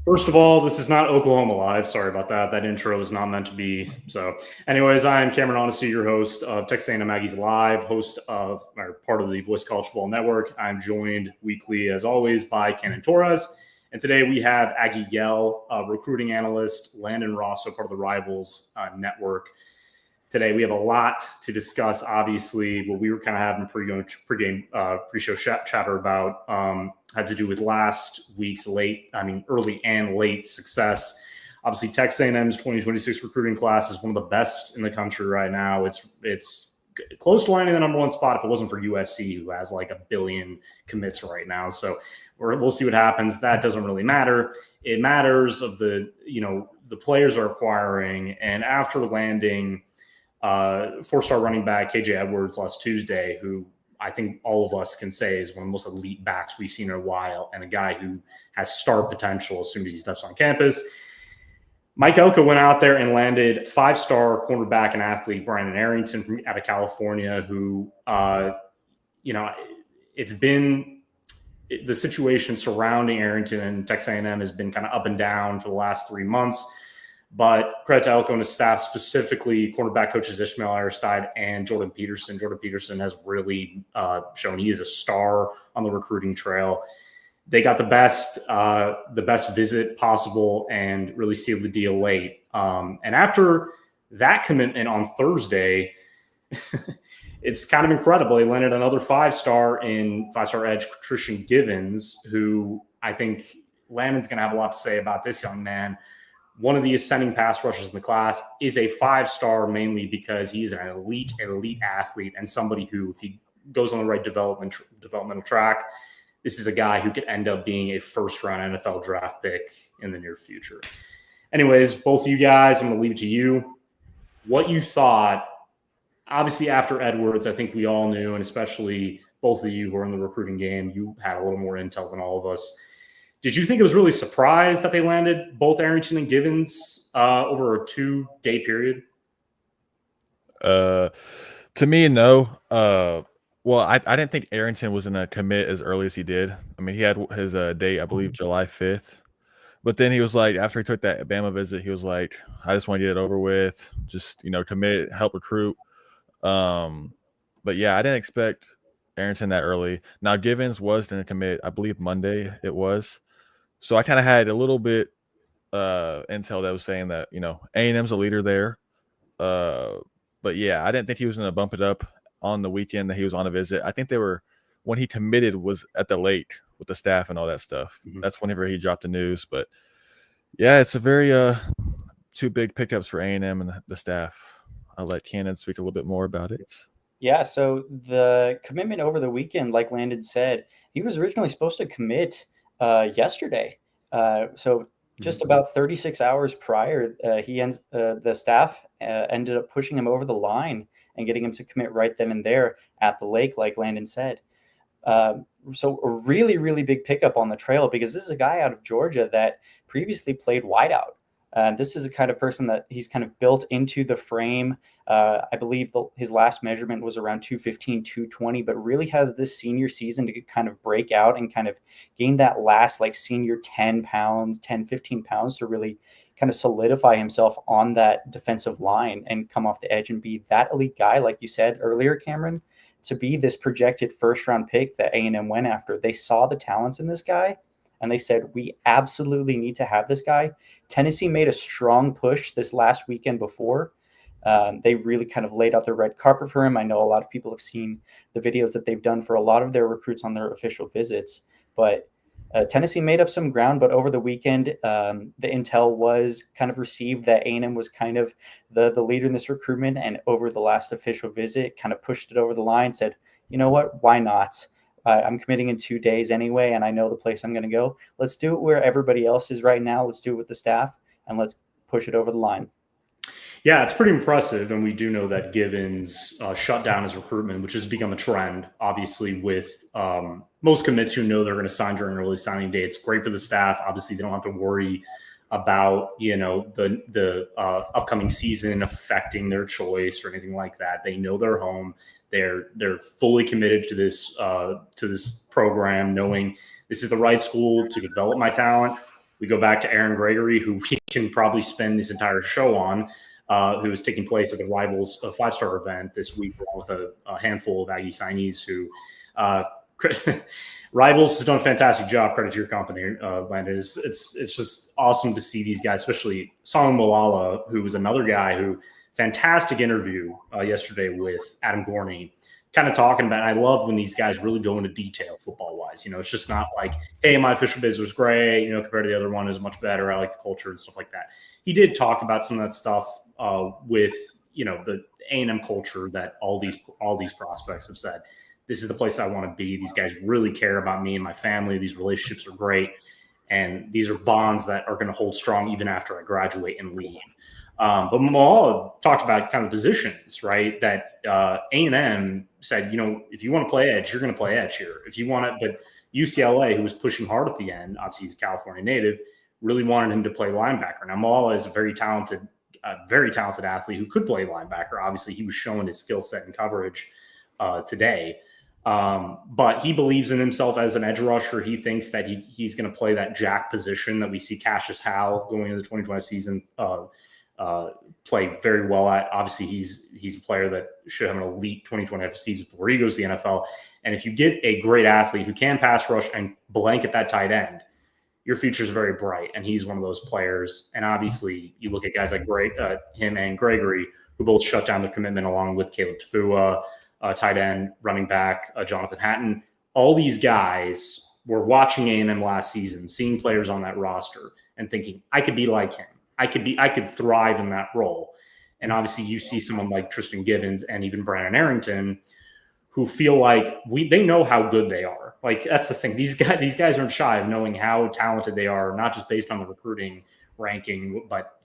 First of all, this is not Oklahoma Live. Sorry about that. That intro is not meant to be. So, anyways, I am Cameron Honesty, your host of Texas A&M Aggies Live, host of, or part of the Voice College Football Network. I'm joined weekly, as always, by Cannon Torres. And today we have Aggie Yell, recruiting analyst, Landon Rosso, part of the Rivals Network. Today we have a lot to discuss. Obviously, what we were kind of having pre-show chatter about had to do with last week's early and late success. Obviously, Texas A&M's 2026 recruiting class is one of the best in the country right now. It's close to landing the number one spot if it wasn't for USC, who has like 1 billion commits right now. So we'll see what happens. That doesn't really matter. It matters of the players are acquiring, and after landing four-star running back KJ Edwards last Tuesday, who I think all of us can say is one of the most elite backs we've seen in a while, and a guy who has star potential as soon as he steps on campus. Mike Elko went out there and landed 5-star cornerback and athlete Brandon Arrington out of California, who, it's been the situation surrounding Arrington and Texas A&M has been kind of up and down for the last 3 months. But credit to Elko and his staff, specifically cornerback coaches Ishmael Aristide and Jordan Peterson. Jordan Peterson has really shown he is a star on the recruiting trail. They got the best visit possible and really sealed the deal late. And after that commitment on Thursday, it's kind of incredible. He landed another 5-star edge Christian Givens, who I think Landon's going to have a lot to say about this young man. One of the ascending pass rushers in the class, is a 5-star mainly because he's an elite athlete and somebody who, if he goes on the right developmental track, this is a guy who could end up being a first-round NFL draft pick in the near future. Anyways, both of you guys, I'm going to leave it to you. What you thought, obviously after Edwards, I think we all knew, and especially both of you who are in the recruiting game, you had a little more intel than all of us. Did you think it was really surprised that they landed both Arrington and Givens over a 2-day period? To me, no. Well, I didn't think Arrington was going to commit as early as he did. I mean, he had his date, I believe, July 5th. But then he was like, after he took that Bama visit, he was like, I just want to get it over with. Just, commit, help recruit. But, yeah, I didn't expect Arrington that early. Now, Givens was going to commit, I believe, Monday it was. So I kind of had a little bit intel that was saying that, A&M's a leader there. But, yeah, I didn't think he was going to bump it up on the weekend that he was on a visit. I think when he committed was at the lake with the staff and all that stuff. Mm-hmm. That's whenever he dropped the news. But, yeah, it's a very two big pickups for A&M and the staff. I'll let Cannon speak a little bit more about it. Yeah, so the commitment over the weekend, like Landon said, he was originally supposed to commit yesterday. So just about 36 hours prior, the staff ended up pushing him over the line and getting him to commit right then and there at the lake, like Landon said. So a really, really big pickup on the trail, because this is a guy out of Georgia that previously played wideout. This is a kind of person that he's kind of built into the frame. I believe his last measurement was around 215, 220, but really has this senior season to kind of break out and kind of gain that last senior 10 pounds, 10, 15 pounds to really kind of solidify himself on that defensive line and come off the edge and be that elite guy, like you said earlier, Cameron, to be this projected first-round pick that A&M went after. They saw the talents in this guy, and they said, we absolutely need to have this guy. Tennessee made a strong push this last weekend before. They really kind of laid out the red carpet for him. I know a lot of people have seen the videos that they've done for a lot of their recruits on their official visits. But Tennessee made up some ground. But over the weekend, the intel was kind of received that A&M was kind of the leader in this recruitment. And over the last official visit, kind of pushed it over the line, said, you know what, why not? I'm committing in 2 days anyway, and I know the place I'm going to go. Let's do it where everybody else is right now. Let's do it with the staff, and let's push it over the line. Yeah, it's pretty impressive, and we do know that Givens shut down his recruitment, which has become a trend, obviously, with most commits who know they're going to sign during early signing day. It's great for the staff. Obviously, they don't have to worry about, the upcoming season affecting their choice or anything like that. They know they're home. They're fully committed to this program, knowing this is the right school to develop my talent. We go back to Aaron Gregory, who we can probably spend this entire show on, who is taking place at the Rivals 5-star event this week, along with a handful of Aggie signees who Rivals has done a fantastic job. Credit to your company, Landon. It's just awesome to see these guys, especially Solomon Malala, who was another guy who fantastic interview yesterday with Adam Gorney, kind of talking about. I love when these guys really go into detail football wise. It's just not like, hey, my official biz was great, compared to the other one is much better. I like the culture and stuff like that. He did talk about some of that stuff with the A&M culture that all these prospects have said. This is the place I want to be. These guys really care about me and my family. These relationships are great. And these are bonds that are going to hold strong even after I graduate and leave. But Maul talked about kind of positions, right? That A&M said, if you want to play edge, you're going to play edge here. If you want it, but UCLA, who was pushing hard at the end, obviously he's a California native, really wanted him to play linebacker. Now Maul is a very talented athlete who could play linebacker. Obviously, he was showing his skill set and coverage today. But he believes in himself as an edge rusher. He thinks that he's going to play that jack position that we see Cassius Howe going into the 2020 season play very well at. Obviously, he's a player that should have an elite 2020 season before he goes to the NFL. And if you get a great athlete who can pass rush and blanket that tight end, your future is very bright. And he's one of those players. And obviously, you look at guys like him and Gregory, who both shut down their commitment along with Caleb Tafua, tight end, running back, Jonathan Hatton. All these guys were watching A&M last season, seeing players on that roster and thinking, I could be like him. I could thrive in that role. And obviously you see someone like Tristan Givens and even Brandon Arrington who feel like they know how good they are. Like that's the thing. These guys aren't shy of knowing how talented they are, not just based on the recruiting ranking, but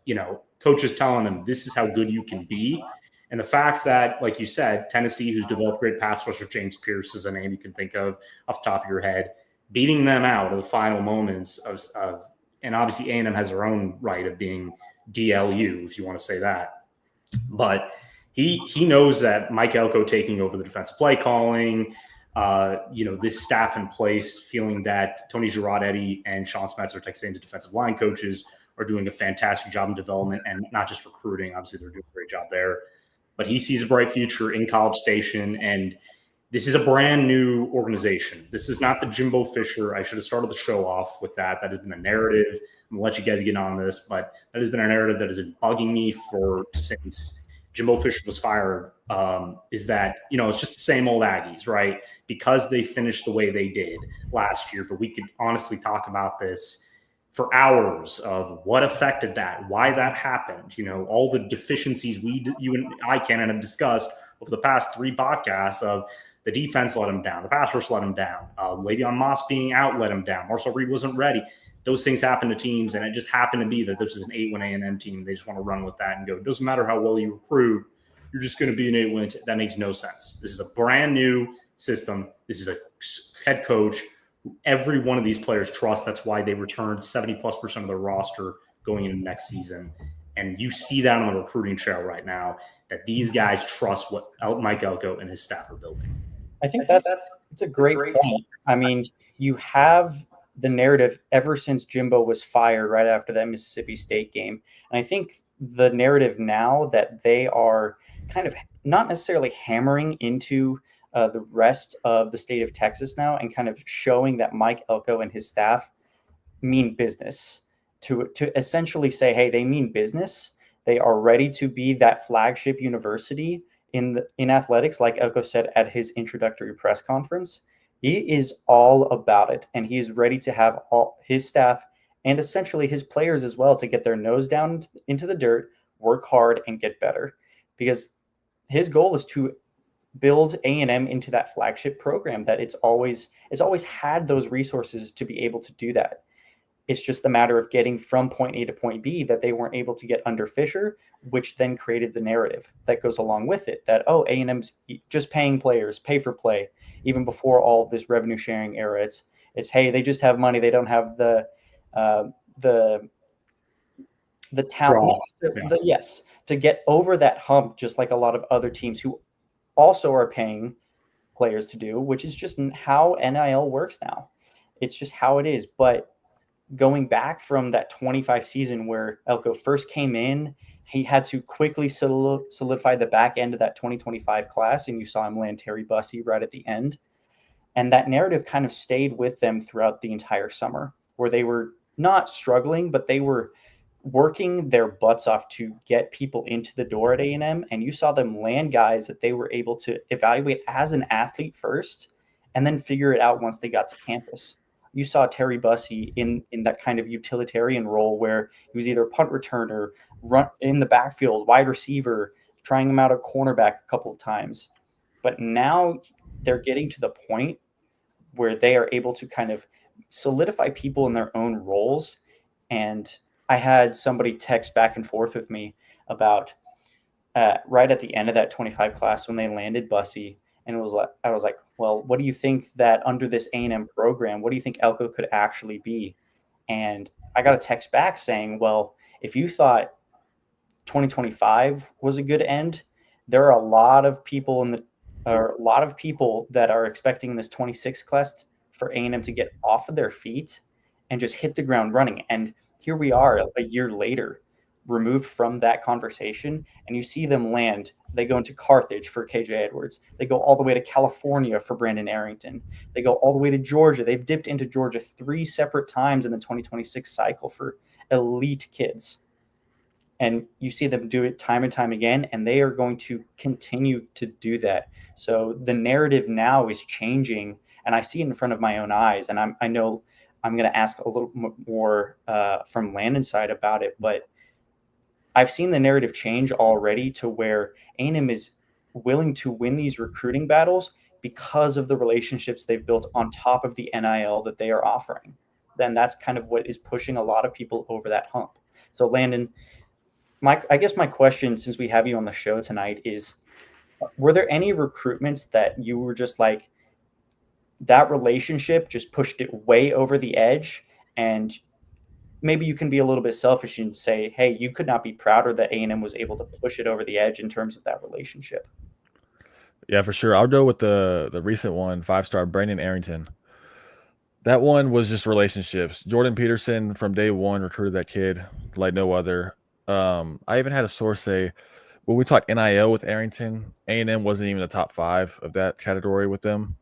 coaches telling them this is how good you can be. And the fact that, like you said, Tennessee, who's developed great pass rusher, James Pierce is a name you can think of off the top of your head, beating them out at the final moments of and obviously A&M has their own right of being DLU, if you want to say that. But he knows that Mike Elko taking over the defensive play calling, this staff in place, feeling that Tony Girardetti and Sean Spencer, Texas A&M defensive line coaches, are doing a fantastic job in development and not just recruiting. Obviously, they're doing a great job there. But he sees a bright future in College Station, and this is a brand new organization. This is not the Jimbo Fisher. I should have started the show off with that. That has been a narrative. I'm going to let you guys get on this, but that has been a narrative that has been bugging me since Jimbo Fisher was fired, is that, it's just the same old Aggies, right? Because they finished the way they did last year. But we could honestly talk about this for hours of what affected that, why that happened, all the deficiencies you and I can and have discussed over the past 3 podcasts of the defense let him down, the pass rush let him down, Le'Veon Moss being out let him down, Marcel Reed wasn't ready. Those things happen to teams, and it just happened to be that this is an 8-win A&M team. They just want to run with that and go, it doesn't matter how well you recruit, you're just going to be an 8-win team. That makes no sense. This is a brand new system. This is a head coach who every one of these players trust. That's why they returned 70+% of their roster going into next season. And you see that on the recruiting trail right now, that these guys trust what Mike Elko and his staff are building. I think it's a great point. I mean, you have the narrative ever since Jimbo was fired right after that Mississippi State game. And I think the narrative now that they are kind of not necessarily hammering into the rest of the state of Texas now and kind of showing that Mike Elko and his staff mean business to essentially say, hey, they mean business. They are ready to be that flagship university in athletics, like Elko said at his introductory press conference. He is all about it, and he is ready to have all his staff and essentially his players as well to get their nose down into the dirt, work hard, and get better. Because his goal is to build A&M into that flagship program that it's always had those resources to be able to do that. It's just a matter of getting from point A to point B that they weren't able to get under Fisher, which then created the narrative that goes along with it that, A&M's just paying players, pay for play. Even before all of this revenue sharing era, it's hey, they just have money. They don't have the talent. Yes, to get over that hump, just like a lot of other teams who also are paying players to do, which is just how NIL works now. It's just how it is. But going back from that 25 season where Elko first came in, he had to quickly solidify the back end of that 2025 class, and you saw him land Terry Bussey right at the end. And that narrative kind of stayed with them throughout the entire summer, where they were not struggling, but they were working their butts off to get people into the door at A&M. And you saw them land guys that they were able to evaluate as an athlete first, and then figure it out once they got to campus. You saw Terry Bussey in that kind of utilitarian role where he was either a punt returner, run in the backfield, wide receiver, trying him out at cornerback a couple of times. But now they're getting to the point where they are able to kind of solidify people in their own roles. And I had somebody text back and forth with me about right at the end of that 25 class when they landed Bussey. And I was like, well, what do you think that under this A&M program, what do you think Elko could actually be? And I got a text back saying, well, if you thought 2025 was a good end, there are a lot of people that are expecting this 26 class for A&M to get off of their feet and just hit the ground running. And here we are a year later, removed from that conversation, and you see them land. They go into Carthage for KJ Edwards. They go all the way to California for Brandon Arrington. They go all the way to Georgia. They've dipped into Georgia 3 separate times in the 2026 cycle for elite kids. And you see them do it time and time again, and they are going to continue to do that. So the narrative now is changing, and I see it in front of my own eyes. And I know I'm going to ask a little more from Landon's side about it, but I've seen the narrative change already to where A&M is willing to win these recruiting battles because of the relationships they've built on top of the NIL that they are offering. Then that's kind of what is pushing a lot of people over that hump. So Landon, I guess my question, since we have you on the show tonight, is were there any recruitments that you were just like, that relationship just pushed it way over the edge, and maybe you can be a little bit selfish and say, hey, you could not be prouder that A&M was able to push it over the edge in terms of that relationship? Yeah, for sure. I'll go with the recent one, 5-star Brandon Arrington. That one was just relationships. Jordan Peterson from day one recruited that kid like no other. I even had a source say when we talked NIL with Arrington, A&M wasn't even the top 5 of that category with them.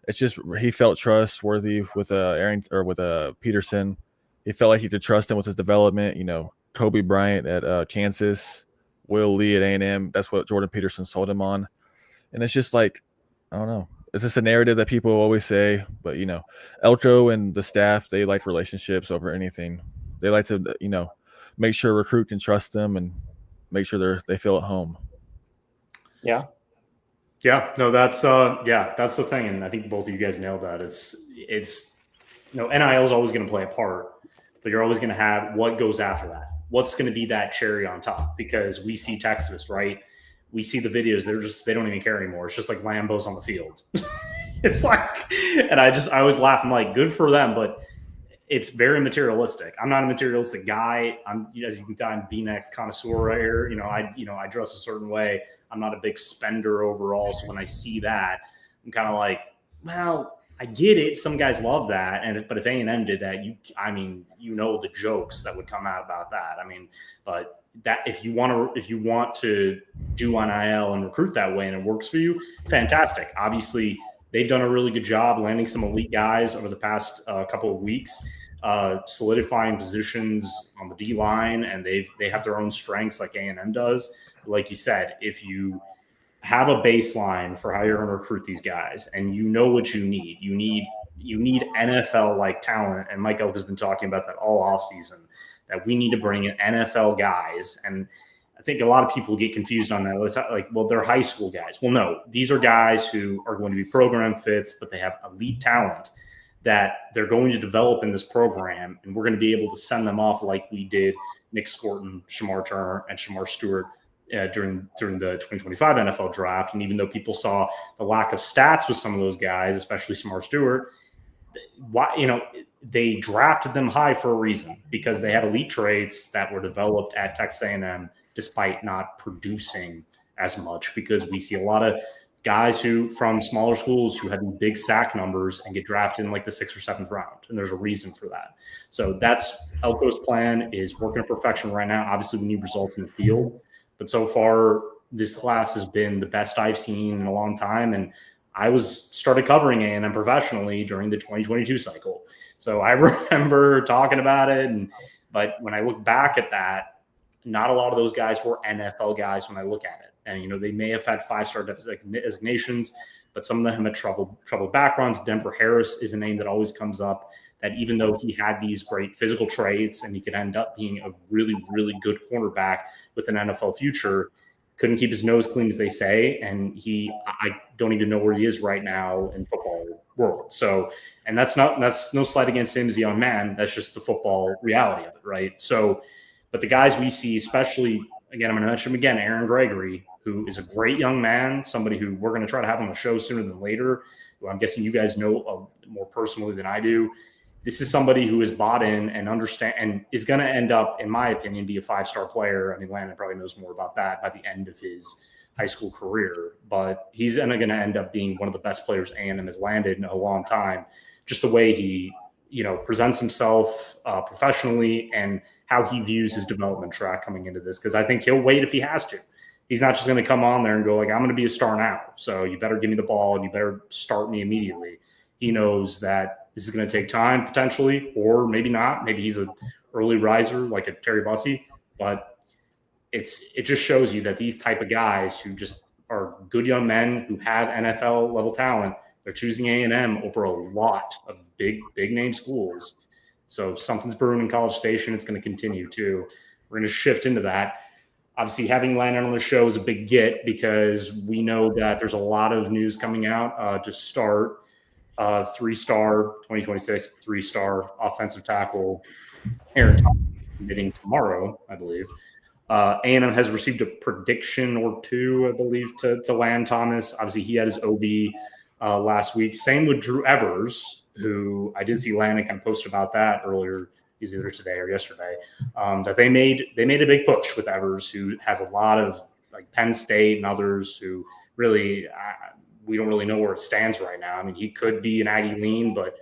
It's just he felt trustworthy with Arrington or with Peterson. He felt like he could trust him with his development. You know, Kobe Bryant at Kansas, Will Lee at A&M. That's what Jordan Peterson sold him on. And it's just like, I don't know. It's just a narrative that people always say. But, you know, Elko and the staff, they like relationships over anything. They like to, you know, make sure a recruit can trust them and make sure they feel at home. Yeah. Yeah, no, that's the thing. And I think both of you guys nailed that. It's NIL is always going to play a part, but you're always going to have what goes after that. What's going to be that cherry on top? Because we see Texas, right? We see the videos. They don't even care anymore. It's just like Lambos on the field. It's like, and I always laugh. I'm like, good for them, but it's very materialistic. I'm not a materialistic guy. As you can tell, I'm being a connoisseur right here. I dress a certain way. I'm not a big spender overall. So when I see that, I'm kind of like, well, I get it. Some guys love that. But if A&M did that, the jokes that would come out about that. But that if you want to do NIL and recruit that way and it works for you, fantastic. Obviously, they've done a really good job landing some elite guys over the past couple of weeks, solidifying positions on the D line, and they have their own strengths like A&M does. But like you said, if you have a baseline for how you're going to recruit these guys, and you know what you need NFL-like talent, and Mike Elk has been talking about that all offseason, that we need to bring in NFL guys. And I think a lot of people get confused on that. It's like, well, they're high school guys. Well, no, these are guys who are going to be program fits, but they have elite talent that they're going to develop in this program, and we're going to be able to send them off like we did Nick Scorton, Shamar Turner, and Shamar Stewart during the 2025 NFL draft. And even though people saw the lack of stats with some of those guys, especially Shamar Stewart, they drafted them high for a reason, because they had elite traits that were developed at Texas A&M despite not producing as much, because we see a lot of guys who from smaller schools who have big sack numbers and get drafted in like the 6th or 7th round. And there's a reason for that. So that's Elko's plan, is working to perfection right now. Obviously, we need results in the field. But so far, this class has been the best I've seen in a long time. And I started covering A&M professionally during the 2022 cycle. So I remember talking about it. But when I look back at that, not a lot of those guys were NFL guys when I look at it. And, they may have had 5-star designations, but some of them had troubled backgrounds. Denver Harris is a name that always comes up, that even though he had these great physical traits and he could end up being a really, really good cornerback with an NFL future, couldn't keep his nose clean, as they say. And I don't even know where he is right now in football world. So, and that's no slight against him as a young man. That's just the football reality of it, right? So, but the guys we see, especially, again, I'm going to mention him again, Aaron Gregory, who is a great young man, somebody who we're going to try to have on the show sooner than later, who I'm guessing you guys know more personally than I do. This is somebody who is bought in and understand and is going to end up, in my opinion, be a 5-star player. I mean, Landon probably knows more about that by the end of his high school career, but he's going to end up being one of the best players A&M has landed in a long time. Just the way he, presents himself professionally and how he views his development track coming into this, because I think he'll wait if he has to. He's not just going to come on there and go like, I'm going to be a star now, so you better give me the ball and you better start me immediately. He knows that this is going to take time potentially, or maybe not. Maybe he's an early riser like a Terry Bussey, but it just shows you that these type of guys who just are good young men who have NFL level talent, they're choosing A&M over a lot of big name schools. So something's brewing in College Station. It's going to continue too. We're going to shift into that. Obviously, having Landon on the show is a big get, because we know that there's a lot of news coming out to start. 3-star 2026, 3-star offensive tackle Aaron Thomas committing tomorrow, I believe. A&M has received a prediction or two, I believe, to land Thomas. Obviously, he had his OB last week. Same with Drew Evers, who I did see Landon kind of post about that earlier. He's either today or yesterday, that they made a big push with Evers, who has a lot of like Penn State and others who really we don't really know where it stands right now. I mean, he could be an Aggie lean, but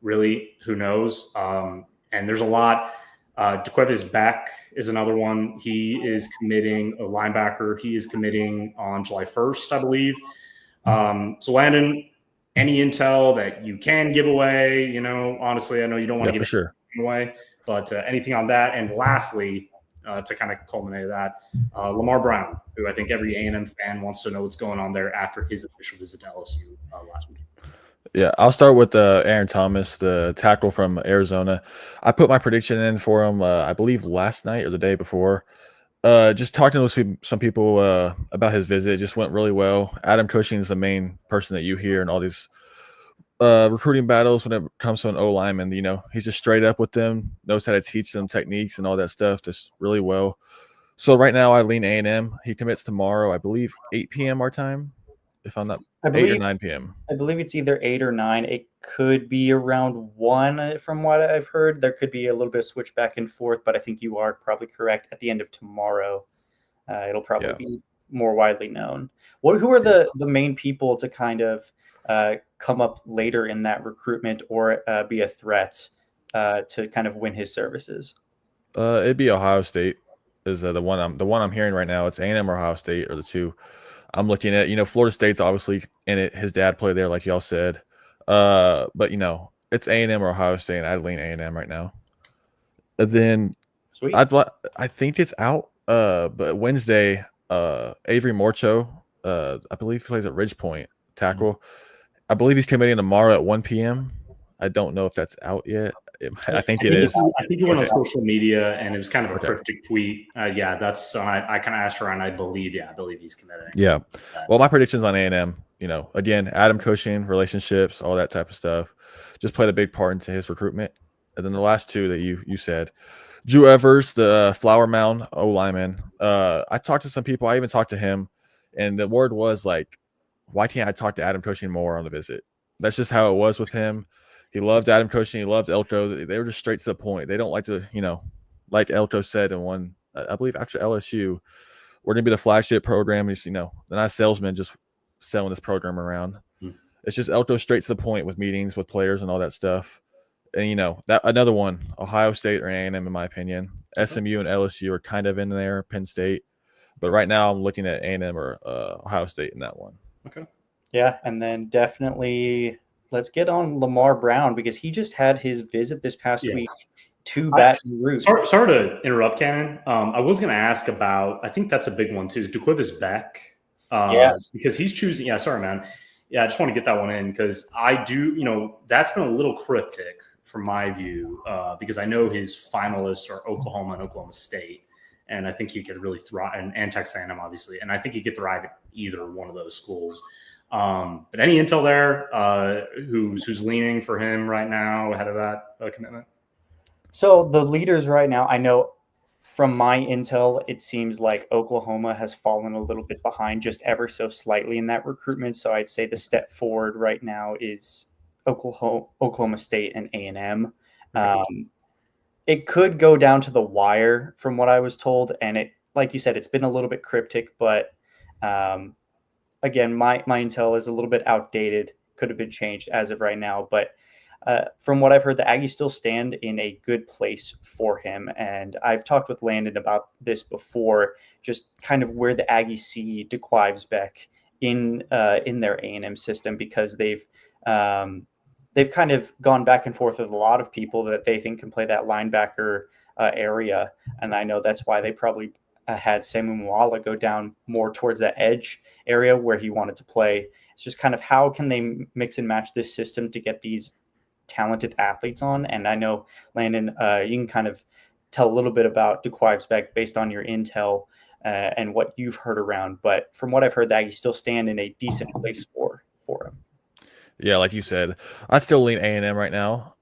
really, who knows? And there's a lot. DeQuevis Beck is another one. He is committing a linebacker. He is committing on July 1st, I believe. So Landon, any intel that you can give away? Honestly, I know you don't want to give sure away, but anything on that? And lastly, to kind of culminate that, Lamar Brown, who I think every A&M fan wants to know what's going on there after his official visit to LSU last week. Yeah, I'll start with Aaron Thomas, the tackle from Arizona. I put my prediction in for him, I believe, last night or the day before. Just talking to some people about his visit, it just went really well. Adam Cushing is the main person that you hear in all these recruiting battles when it comes to an O lineman. He's just straight up with them, knows how to teach them techniques and all that stuff just really well. So right now I lean A&M. He commits tomorrow, I believe, 8 p.m. our time, if I'm not 8 or 9 p.m. I believe it's either 8 or 9. It could be around 1 from what I've heard. There could be a little bit of switch back and forth, but I think you are probably correct. At the end of tomorrow, it'll probably be more widely known. Who are the main people to kind of come up later in that recruitment or be a threat to kind of win his services? It'd be Ohio State is the one I'm hearing right now. It's A&M or Ohio State are the two I'm looking at. Florida State's obviously in it. His dad played there, like y'all said. But it's A&M or Ohio State, and I'd lean A&M right now. And then Sweet. I think it's out. But Wednesday, Avery Morcho, I believe he plays at Ridgepoint, tackle. Mm-hmm. I believe he's committing tomorrow at 1 p.m. I don't know if that's out yet. I think it is. I think he went on social media, and it was kind of a cryptic tweet. That's I kind of asked around. I believe he's committing. Yeah. Well, my predictions on A&M, again, Adam Cushing, relationships, all that type of stuff, just played a big part into his recruitment. And then the last two that you said, Drew Evers, the Flower Mound O lineman. I talked to some people. I even talked to him, and the word was like, why can't I talk to Adam Cushing more on the visit? That's just how it was with him. He loved Adam Cushing. He loved Elko. They were just straight to the point. They don't like to, like Elko said in one, I believe after LSU, we're going to be the flagship program. He's, they're not salesmen, just selling this program around. Hmm. It's just Elko straight to the point with meetings with players and all that stuff. And that another one, Ohio State or A&M, in my opinion. SMU and LSU are kind of in there, Penn State. But right now I'm looking at A&M or Ohio State in that one. Okay. Yeah, and then definitely let's get on Lamar Brown because he just had his visit this past week to Baton Rouge. Sorry to interrupt, Cannon. I was going to ask about, I think that's a big one too, is DeQuivis Beck. Because he's choosing, sorry, man. Yeah, I just want to get that one in because I do, that's been a little cryptic from my view because I know his finalists are Oklahoma and Oklahoma State. And I think he could really thrive, and Texas A&M, obviously. And I think he could thrive at either one of those schools. But any intel there who's leaning for him right now ahead of that commitment? So the leaders right now, I know from my intel, it seems like Oklahoma has fallen a little bit behind just ever so slightly in that recruitment. So I'd say the step forward right now is Oklahoma State and A&M. It could go down to the wire from what I was told. And it, like you said, it's been a little bit cryptic, but again, my intel is a little bit outdated, could have been changed as of right now. But from what I've heard, the Aggies still stand in a good place for him. And I've talked with Landon about this before, just kind of where the Aggies see DeQuives Beck in their A&M system, because they've kind of gone back and forth with a lot of people that they think can play that linebacker area. And I know that's why they probably had Samu Mwala go down more towards that edge area where he wanted to play. It's just kind of how can they mix and match this system to get these talented athletes on. And I know, Landon, you can kind of tell a little bit about DeQuives Beck based on your intel and what you've heard around. But from what I've heard, the Aggies still stand in a decent place for him. Yeah, like you said, I still lean A&M right now.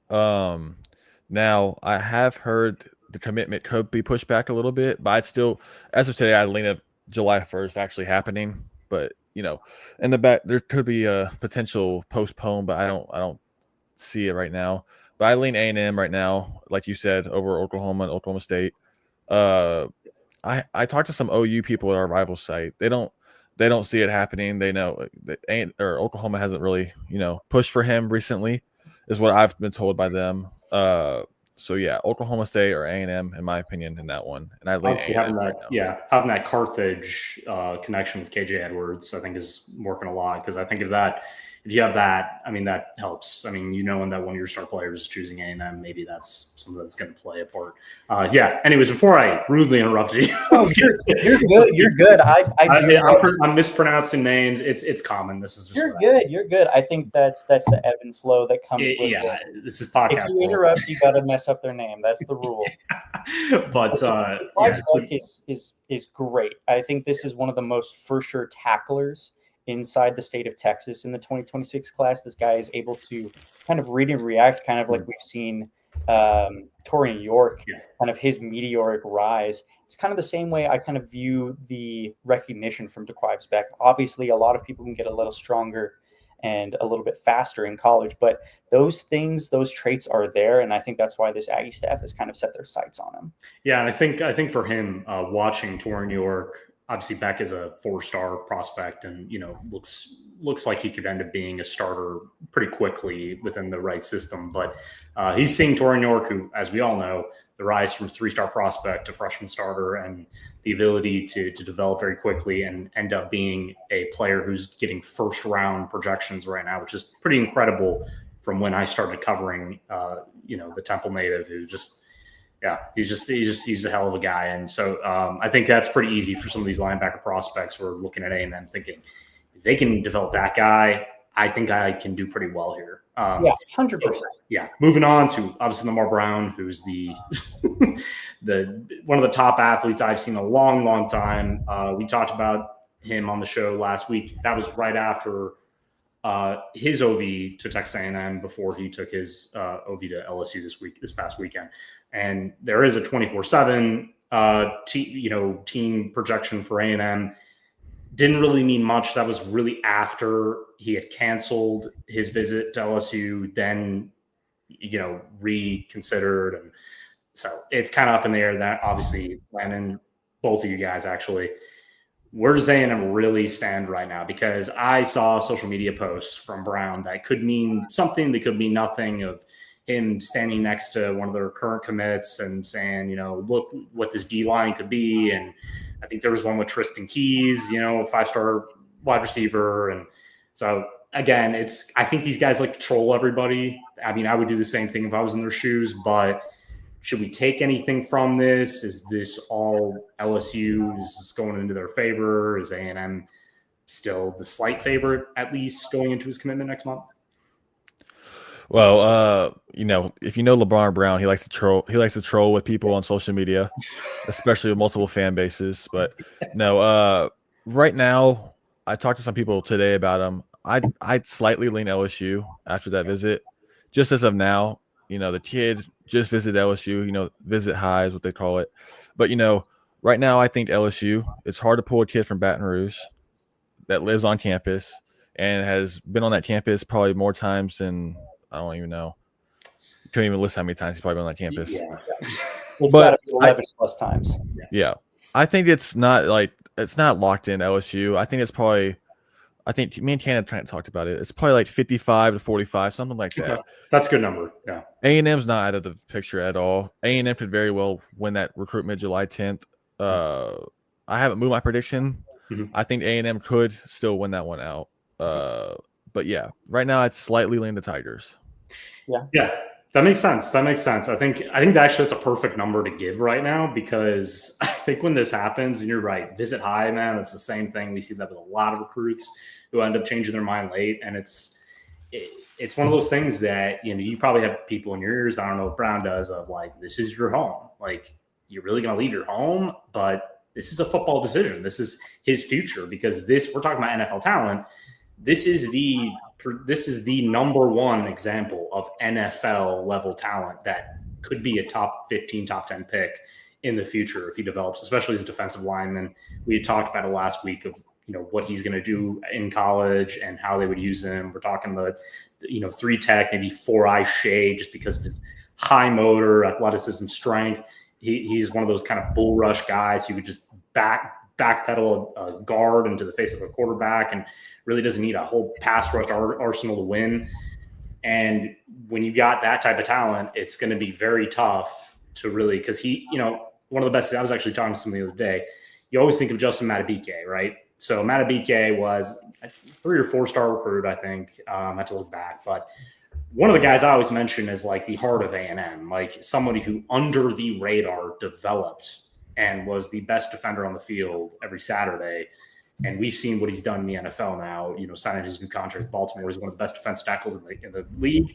Now, I have heard the commitment could be pushed back a little bit, but I'd still, as of today, I'd lean at July 1st actually happening. But, in the back, there could be a potential postpone, but I don't see it right now. But I lean A&M right now, like you said, over Oklahoma and Oklahoma State. I talked to some OU people at our rival site. They don't see it happening. They know that Oklahoma hasn't really, pushed for him recently, is what I've been told by them. So yeah, Oklahoma State or A&M, in my opinion, in that one. And I lean A&M right now. Having that Carthage connection with KJ Edwards, I think, is working a lot, because I think if you have that, I mean, that helps. I mean, knowing that one of your star players is choosing A&M, maybe that's something that's going to play a part. Anyways, before I rudely interrupted you, you're good. You're good. I'm mispronouncing names. It's common. This is just You're good. I think that's the ebb and flow that comes with it. This is podcast. If you interrupt, you got to mess up their name. That's the rule. But is great. I think this is one of the most for sure tacklers inside the state of Texas in the 2026 class. This guy is able to kind of read and react, kind of like we've seen Torian York, kind of his meteoric rise. It's kind of the same way I kind of view the recognition from DeQuives Beck. Obviously, a lot of people can get a little stronger and a little bit faster in college, but those traits are there. And I think that's why this Aggie staff has kind of set their sights on him. Yeah. And I think for him, watching Torian York, obviously Beck is a 4-star prospect and, looks like he could end up being a starter pretty quickly within the right system. But he's seeing Torian York, who, as we all know, the rise from 3-star prospect to freshman starter, and the ability to develop very quickly and end up being a player who's getting first-round projections right now, which is pretty incredible from when I started covering, the Temple native, who just – he's a hell of a guy. And so I think that's pretty easy for some of these linebacker prospects who are looking at A&M thinking, if they can develop that guy, I think I can do pretty well here. 100%. Moving on to obviously Lamar Brown, who's the one of the top athletes I've seen in a long, long time. We talked about him on the show last week. That was right after his OV to Texas A&M, before he took his OV to LSU this past weekend. And there is a 24/7 team projection for A&M. Didn't really mean much. That was really after he had canceled his visit to LSU, then reconsidered, and so it's kind of up in the air. That obviously, Landon, both of you guys actually, where does A&M really stand right now? Because I saw social media posts from Brown that could mean something, that could mean nothing, of him standing next to one of their current commits and saying, look what this D line could be. And I think there was one with Tristan Keys, 5-star wide receiver. And so again, I think these guys like to troll everybody. I mean, I would do the same thing if I was in their shoes, but should we take anything from this? Is this all LSU? Is this going into their favor? Is A&M still the slight favorite, at least going into his commitment next month? Well, if you know Lamar Brown, he likes to troll. He likes to troll with people on social media, especially with multiple fan bases. But no, right now, I talked to some people today about him. I'd slightly lean LSU after that visit. Just as of now, the kid just visited LSU. Visit high is what they call it. But right now, I think LSU. It's hard to pull a kid from Baton Rouge that lives on campus and has been on that campus probably more times than I don't even know. You couldn't even list how many times he's probably been on that campus. Yeah. It's got to be 11 plus times. Yeah. I think it's not locked in LSU. I think me and Canada talked about it. It's probably like 55 to 45, something like that. Okay. That's a good number. Yeah. A&M's not out of the picture at all. A&M could very well win that recruitment July 10th. I haven't moved my prediction. Mm-hmm. I think A&M could still win that one out. But yeah, right now it's slightly lean the Tigers. Yeah, that makes sense. I think actually it's a perfect number to give right now, because I think when this happens, and you're right, visit high, man, it's the same thing. We see that with a lot of recruits who end up changing their mind late, and it's one of those things that you probably have people in your ears. I don't know what Brown does, of like, this is your home. Like, you're really going to leave your home, but this is a football decision. This is his future, because we're talking about NFL talent. This is the number one example of NFL level talent that could be a top 15, top 10 pick in the future if he develops, especially as a defensive lineman. We had talked about it last week of, what he's going to do in college and how they would use him. We're talking the, 3 tech, maybe 4-eye shade, just because of his high motor, athleticism, strength. He's one of those kind of bull rush guys who would just backpedal a guard into the face of a quarterback and really doesn't need a whole pass rush arsenal to win. And when you got that type of talent, it's going to be very tough to really, because he, one of the best, I was actually talking to somebody the other day, you always think of Justin Matabike, right? So Matabike was a 3 or 4-star recruit, I think. I have to look back, but one of the guys I always mention is like the heart of A&M, like somebody who under the radar developed and was the best defender on the field every Saturday. And we've seen what he's done in the NFL now, signing his new contract with Baltimore. He's one of the best defensive tackles in the league.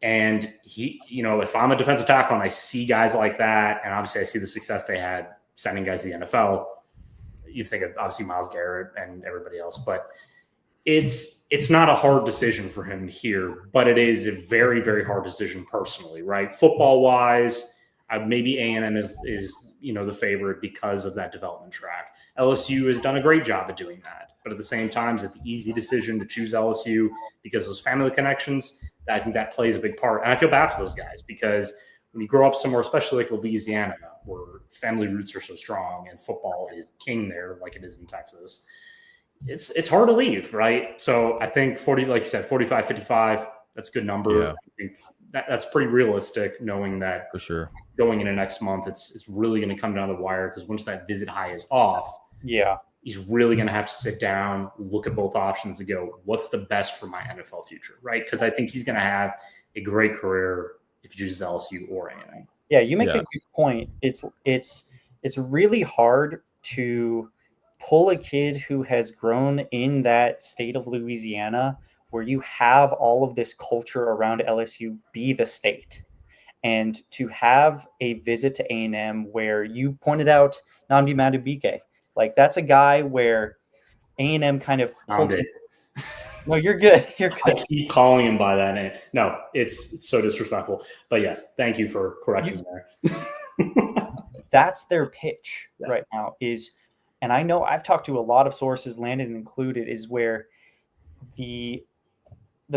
And he, if I'm a defensive tackle and I see guys like that, and obviously I see the success they had sending guys to the NFL, you think of obviously Myles Garrett and everybody else, but it's not a hard decision for him here, but it is a very, very hard decision personally, right? Football wise, maybe A&M is the favorite because of that development track. LSU has done a great job at doing that, but at the same time, it's the easy decision to choose LSU because those family connections. I think that plays a big part, and I feel bad for those guys, because when you grow up somewhere, especially like Louisiana, where family roots are so strong and football is king there, like it is in Texas, it's hard to leave, right? So I think 40, like you said, 45, 55, that's a good number. Yeah. I think that's pretty realistic, knowing that for sure going into next month, it's really going to come down the wire, because once that visit high is off, he's really going to have to sit down, look at both options and go, what's the best for my NFL future, right? Because I think he's going to have a great career if he chooses LSU or A&M. Yeah, you make a good point. It's really hard to pull a kid who has grown in that state of Louisiana, where you have all of this culture around LSU be the state, and to have a visit to A&M where you pointed out Nnamdi Madubuike. Like, that's a guy where A&M kind of pulled him. No, you're good. You're good. I keep calling him by that name. No, it's so disrespectful. But yes, thank you for correcting me there. That's their pitch right now is, and I know I've talked to a lot of sources, Landon included, is where the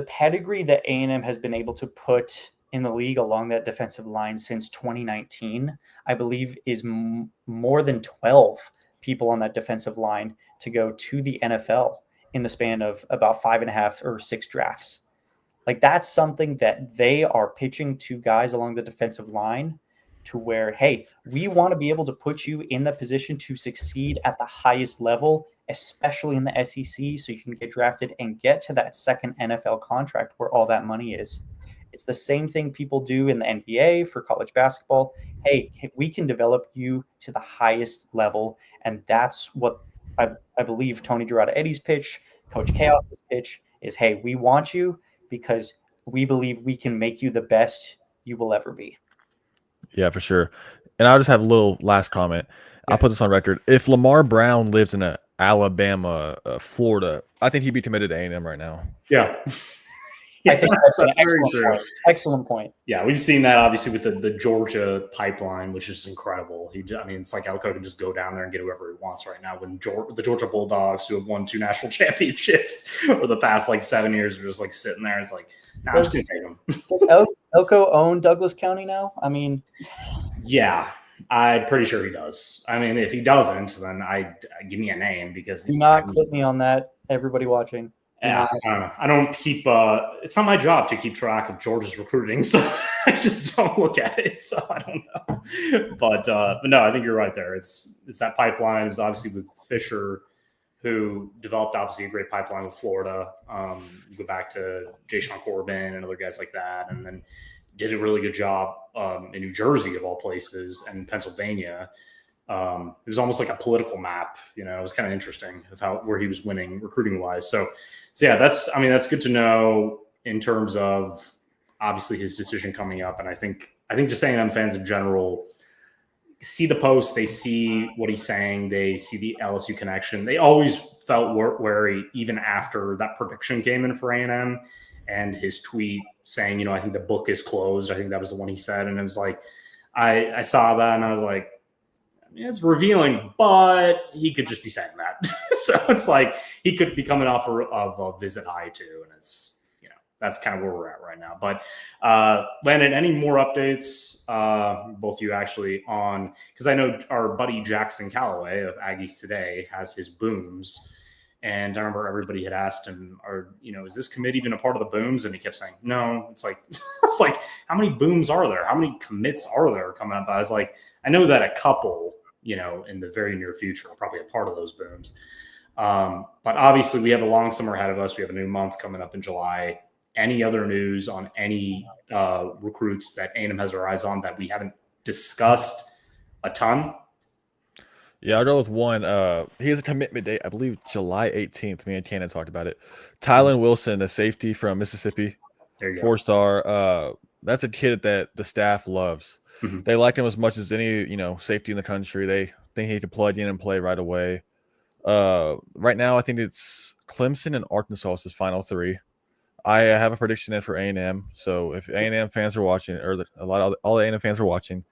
pedigree that A&M has been able to put in the league along that defensive line since 2019, I believe, is more than 12 people on that defensive line to go to the NFL in the span of about 5.5 or 6 drafts. Like, that's something that they are pitching to guys along the defensive line to where, hey, we want to be able to put you in the position to succeed at the highest level, especially in the SEC, so you can get drafted and get to that second NFL contract where all that money is. It's the same thing people do in the NBA for college basketball. Hey, we can develop you to the highest level, and that's what I believe Tony Girardi-Eddie's pitch, Coach Chaos's pitch is, hey, we want you because we believe we can make you the best you will ever be. Yeah, for sure. And I'll just have a little last comment. Yeah. I'll put this on record. If Lamar Brown lives in Alabama, Florida, I think he'd be committed to A&M right now. Yeah. I think that's an excellent true. point. Excellent point. Yeah, we've seen that obviously with the Georgia pipeline, which is incredible. It's like Elko can just go down there and get whoever he wants right now. When the Georgia Bulldogs, who have won 2 national championships over the past 7 years, are just sitting there. It's like, nah, I'm just gonna take them. Does Elko own Douglas County now? I mean, yeah, I'm pretty sure he does. I mean, if he doesn't, then I give me a name because do not clip me on that. Everybody watching. Yeah, I don't keep. It's not my job to keep track of Georgia's recruiting, so I just don't look at it. So I don't know. But no, I think you're right there. It's that pipeline. It was obviously with Fisher, who developed obviously a great pipeline with Florida. You go back to Jayshon Corbin and other guys like that, and then did a really good job in New Jersey of all places and Pennsylvania. It was almost like a political map. It was kind of interesting of where he was winning recruiting wise. So yeah, that's good to know in terms of obviously his decision coming up. And I think just A&M fans in general see the post, they see what he's saying, they see the LSU connection. They always felt wary even after that prediction came in for A&M and his tweet saying, I think the book is closed. I think that was the one he said. And it was like, I saw that and I was like, it's revealing, but he could just be saying that. So it's like he could be coming off of a visit high too. And it's, that's kind of where we're at right now. But Landon, any more updates, both you actually on, because I know our buddy Jackson Calloway of Aggies Today has his booms. And I remember everybody had asked him, is this commit even a part of the booms? And he kept saying, no. It's like, how many booms are there? How many commits are there coming up? I was like, I know that a couple, in the very near future, are probably a part of those booms. But obviously we have a long summer ahead of us. We have a new month coming up in July. Any other news on any recruits that A&M has their eyes on that we haven't discussed a ton? Yeah, I'll go with one. He has a commitment date, I believe, July 18th. Me and Cannon talked about it. Tylen Wilson, a safety from Mississippi, There you go. 4-star. That's a kid that the staff loves. Mm-hmm. They like him as much as any, safety in the country. They think he could plug in and play right away. Right now, I think it's Clemson and Arkansas is his final 3. I have a prediction in for A&M. So if A&M fans are watching, or all the A&M fans are watching,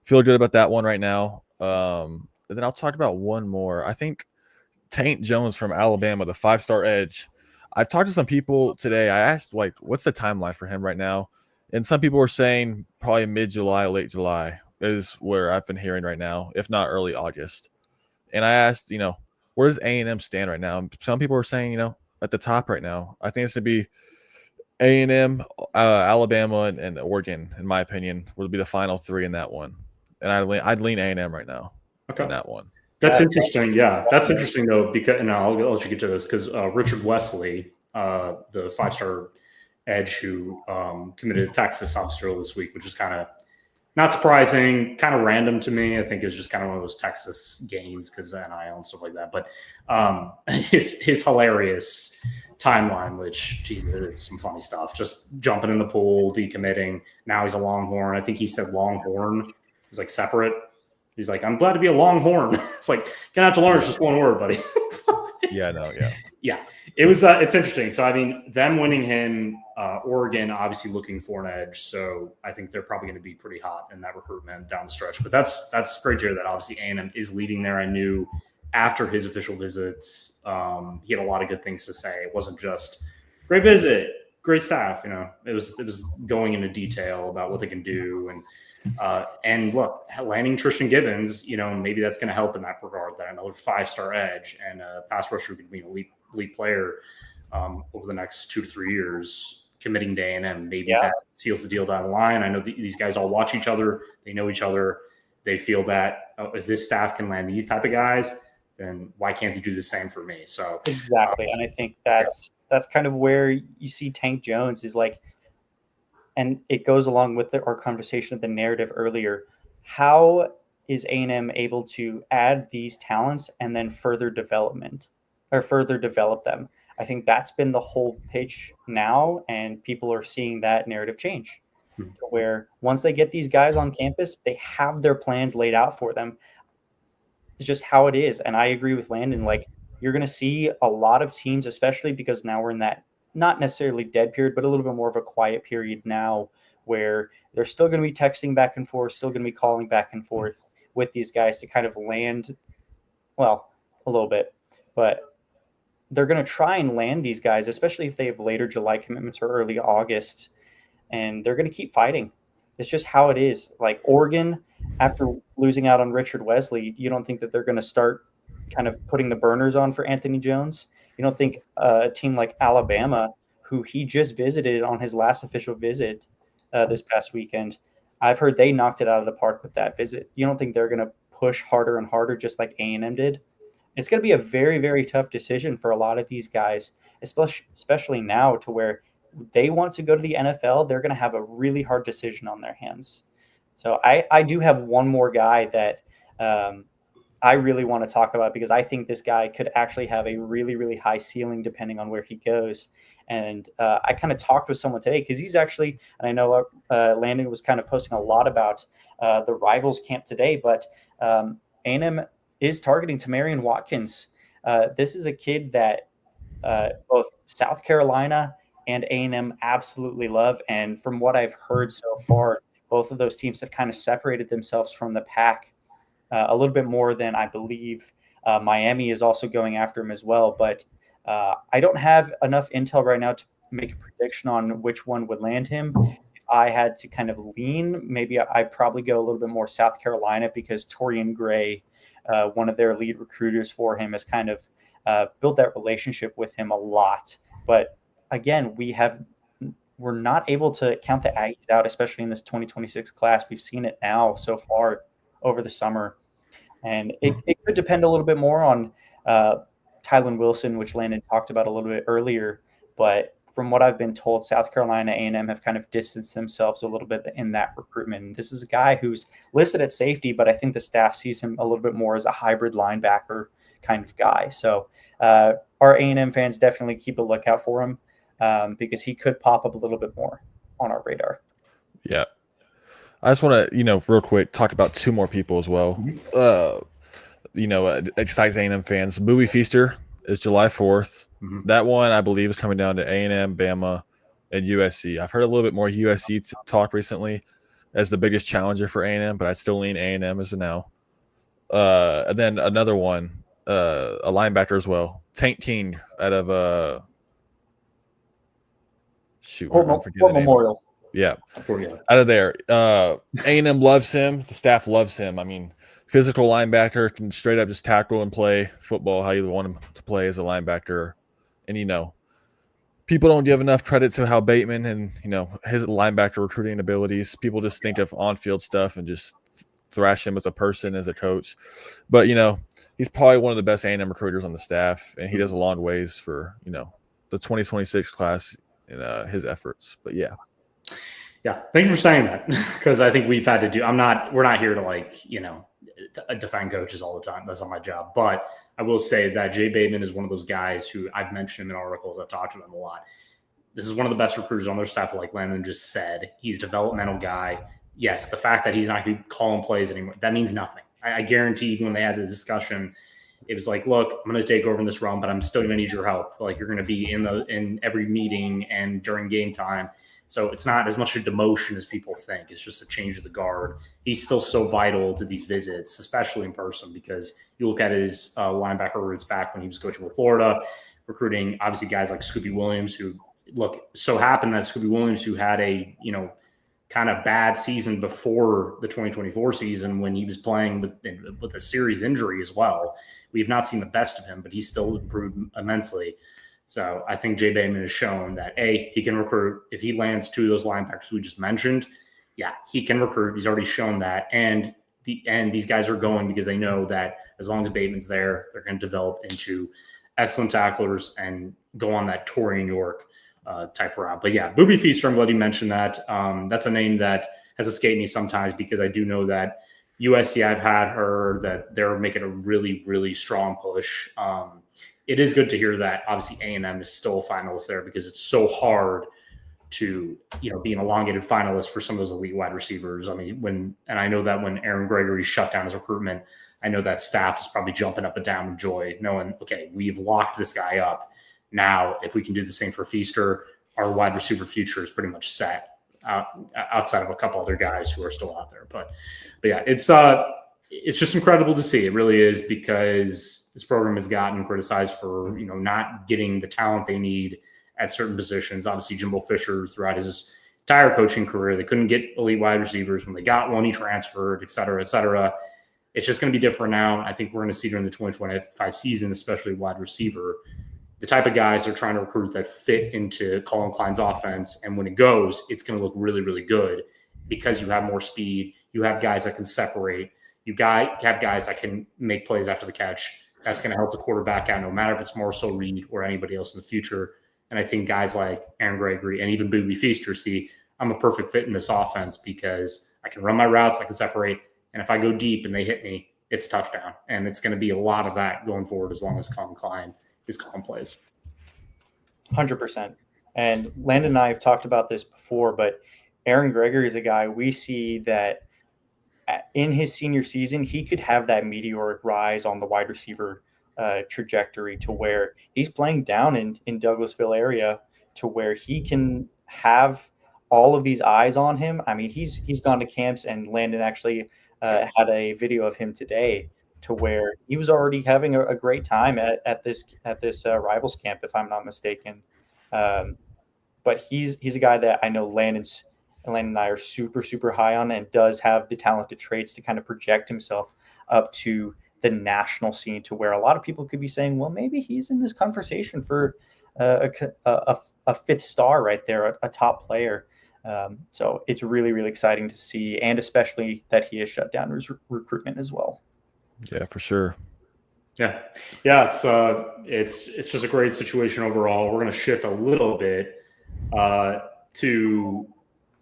feel good about that one right now. And then I'll talk about one more. I think Taint Jones from Alabama, the 5-star edge. I've talked to some people today. I asked, what's the timeline for him right now? And some people were saying probably mid-July, late July is where I've been hearing right now, if not early August. And I asked, where does A&M stand right now? Some people are saying, at the top right now. I think it's going to be A&M, Alabama, and Oregon, in my opinion, would be the final 3 in that one. And I'd lean A&M right now in that one. That's interesting. Yeah, that's interesting though, because I'll let you get to this because Richard Wesley, the 5-star edge who committed to Texas obviously this week, which is kind of not surprising, kind of random to me. I think it was just kind of one of those Texas gains because NIL and stuff like that. But his hilarious timeline, which, geez, there's some funny stuff. Just jumping in the pool, decommitting. Now he's a Longhorn. I think he said Longhorn. It was separate. He's like, I'm glad to be a Longhorn. It's like, gonna have to learn. It's just one word, buddy. Yeah. It was. It's interesting. So them winning him, Oregon obviously looking for an edge. So I think they're probably going to be pretty hot in that recruitment down the stretch. But that's great to hear that obviously A&M is leading there. I knew after his official visits, he had a lot of good things to say. It wasn't just great visit, great staff. It was going into detail about what they can do and And look, landing Tristan Givens, maybe that's going to help in that regard. That another 5-star edge and a pass rusher could be an elite player over the next 2 to 3 years. Committing to A&M, maybe that seals the deal down the line. I know these guys all watch each other. They know each other. They feel that if this staff can land these type of guys, then why can't they do the same for me? So exactly, and I think that's kind of where you see Tank Jones is like, and it goes along with our conversation of the narrative earlier. How is A&M able to add these talents and then further develop them? I think that's been the whole pitch now, and people are seeing that narrative change to where once they get these guys on campus, they have their plans laid out for them. It's just how it is. And I agree with Landon. Like, you're going to see a lot of teams, especially because now we're in that not necessarily dead period, but a little bit more of a quiet period now where they're still going to be texting back and forth, still going to be calling back and forth with these guys to kind of land, well, a little bit, but they're going to try and land these guys, especially if they have later July commitments or early August, and they're going to keep fighting. It's just how it is. Like Oregon, after losing out on Richard Wesley, you don't think that they're going to start kind of putting the burners on for Anthony Jones? You don't think a team like Alabama, who he just visited on his last official visit this past weekend, I've heard they knocked it out of the park with that visit. You don't think they're going to push harder and harder just like A&M did? It's going to be a very, very tough decision for a lot of these guys, especially now to where they want to go to the NFL. They're going to have a really hard decision on their hands. So I do have one more guy that I really want to talk about because I think this guy could actually have a really, really high ceiling depending on where he goes. And I kind of talked with someone today because he's actually, and I know Landon was kind of posting a lot about the Rivals camp today, but A&M is targeting Tamarian Watkins. This is a kid that both South Carolina and A&M absolutely love. And from what I've heard so far, both of those teams have kind of separated themselves from the pack a little bit more than I believe Miami is also going after him as well. But I don't have enough intel right now to make a prediction on which one would land him. If I had to kind of lean, maybe I'd probably go a little bit more South Carolina because Torian Gray, one of their lead recruiters for him, has kind of built that relationship with him a lot. But again, we're not able to count the Aggies out, especially in this 2026 class. We've seen it now so far over the summer. And it could depend a little bit more on Tylen Wilson, which Landon talked about a little bit earlier. But from what I've been told, South Carolina A&M have kind of distanced themselves a little bit in that recruitment. And this is a guy who's listed at safety, but I think the staff sees him a little bit more as a hybrid linebacker kind of guy. So our A&M fans definitely keep a lookout for him because he could pop up a little bit more on our radar. Yeah. I just want to, real quick, talk about two more people as well. Excites A&M fans. Bowie Feaster is July 4th. Mm-hmm. That one, I believe, is coming down to A&M, Bama, and USC. I've heard a little bit more USC talk recently as the biggest challenger for A&M, but I'd still lean A&M as of now. And then another one, a linebacker as well, Tank King out of Memorial. Yeah, out of there. A&M loves him. The staff loves him. I mean, physical linebacker, can straight up just tackle and play football how you want him to play as a linebacker. And, people don't give enough credit to how Bateman and, his linebacker recruiting abilities. People just think of on-field stuff and just thrash him as a person, as a coach. But, he's probably one of the best A&M recruiters on the staff, and he does a long ways for, the 2026 class and his efforts. But, yeah. Yeah, thank you for saying that because I think we're not here to defend coaches all the time. That's not my job. But I will say that Jay Bateman is one of those guys who I've mentioned him in articles. I've talked to him a lot. This is one of the best recruiters on their staff, like Landon just said. He's a developmental guy. Yes, the fact that he's not going to be calling plays anymore, that means nothing. I guarantee even when they had the discussion, it was like, look, I'm going to take over in this realm, but I'm still going to need your help. Like, you're going to be in every meeting and during game time. So it's not as much a demotion as people think. It's just a change of the guard. He's still so vital to these visits, especially in person, because you look at his linebacker roots back when he was coaching with Florida, recruiting obviously guys like Scooby Williams, who so happened that Scooby Williams, who had a kind of bad season before the 2024 season when he was playing with a serious injury as well. We've not seen the best of him, but he's still improved immensely. So I think Jay Bateman has shown that, A, he can recruit. If he lands 2 of those linebackers we just mentioned, yeah, he can recruit. He's already shown that. And these guys are going because they know that as long as Bateman's there, they're going to develop into excellent tacklers and go on that Torian York type route. But yeah, Booby Feaster, I'm glad you mentioned that. That's a name that has escaped me sometimes because I do know that USC, I've had heard that they're making a really, really strong push. It is good to hear that obviously A&M is still a finalist there because it's so hard to, be an elongated finalist for some of those elite wide receivers. I mean, and I know that when Aaron Gregory shut down his recruitment, I know that staff is probably jumping up and down with joy, knowing, okay, we've locked this guy up. Now, if we can do the same for Feaster, our wide receiver future is pretty much set outside of a couple other guys who are still out there. But yeah, it's just incredible to see. It really is, because this program has gotten criticized for, not getting the talent they need at certain positions. Obviously, Jimbo Fisher, throughout his entire coaching career, they couldn't get elite wide receivers. When they got one, he transferred, et cetera, et cetera. It's just going to be different now. I think we're going to see during the 2025 season, especially wide receiver, the type of guys they're trying to recruit that fit into Colin Klein's offense. And when it goes, it's going to look really, really good because you have more speed. You have guys that can separate. You have guys that can make plays after the catch. That's going to help the quarterback out, no matter if it's Marcel Reed or anybody else in the future. And I think guys like Aaron Gregory and even Booby Feaster see I'm a perfect fit in this offense because I can run my routes, I can separate. And if I go deep and they hit me, it's touchdown. And it's going to be a lot of that going forward as long as Colin Klein is calling plays. 100%. And Landon and I have talked about this before, but Aaron Gregory is a guy we see that in his senior season, he could have that meteoric rise on the wide receiver trajectory to where he's playing down in Douglasville area to where he can have all of these eyes on him. I mean, he's gone to camps, and Landon actually had a video of him today to where he was already having a great time at this Rivals camp, if I'm not mistaken. But he's a guy that I know Landon and I are super, super high on, and does have the talented traits to kind of project himself up to the national scene, to where a lot of people could be saying, well, maybe he's in this conversation for a fifth star right there, a top player. So it's really, really exciting to see, and especially that he has shut down his recruitment as well. Yeah, for sure. Yeah. It's just a great situation overall. We're going to shift a little bit to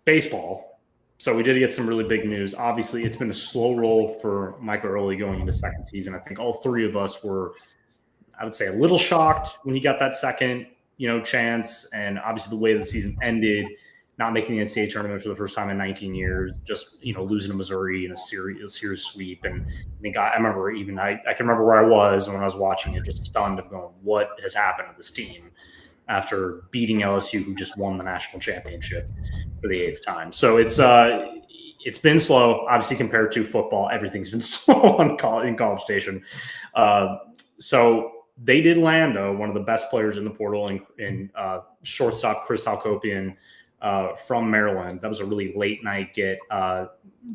baseball. So we did get some really big news. Obviously, it's been a slow roll for Micah Early going into second season. I think all three of us were, I would say, a little shocked when he got that second, chance. And obviously the way the season ended, not making the NCAA tournament for the first time in 19 years, just, losing to Missouri in a series sweep. And I think I remember I can remember where I was when I was watching it, just stunned of going, what has happened to this team after beating LSU, who just won the national championship for the 8th time. So it's been slow, obviously, compared to football. Everything's been slow in College Station. So they did land, though, one of the best players in the portal in shortstop Chris Halkopian from Maryland. That was a really late night get.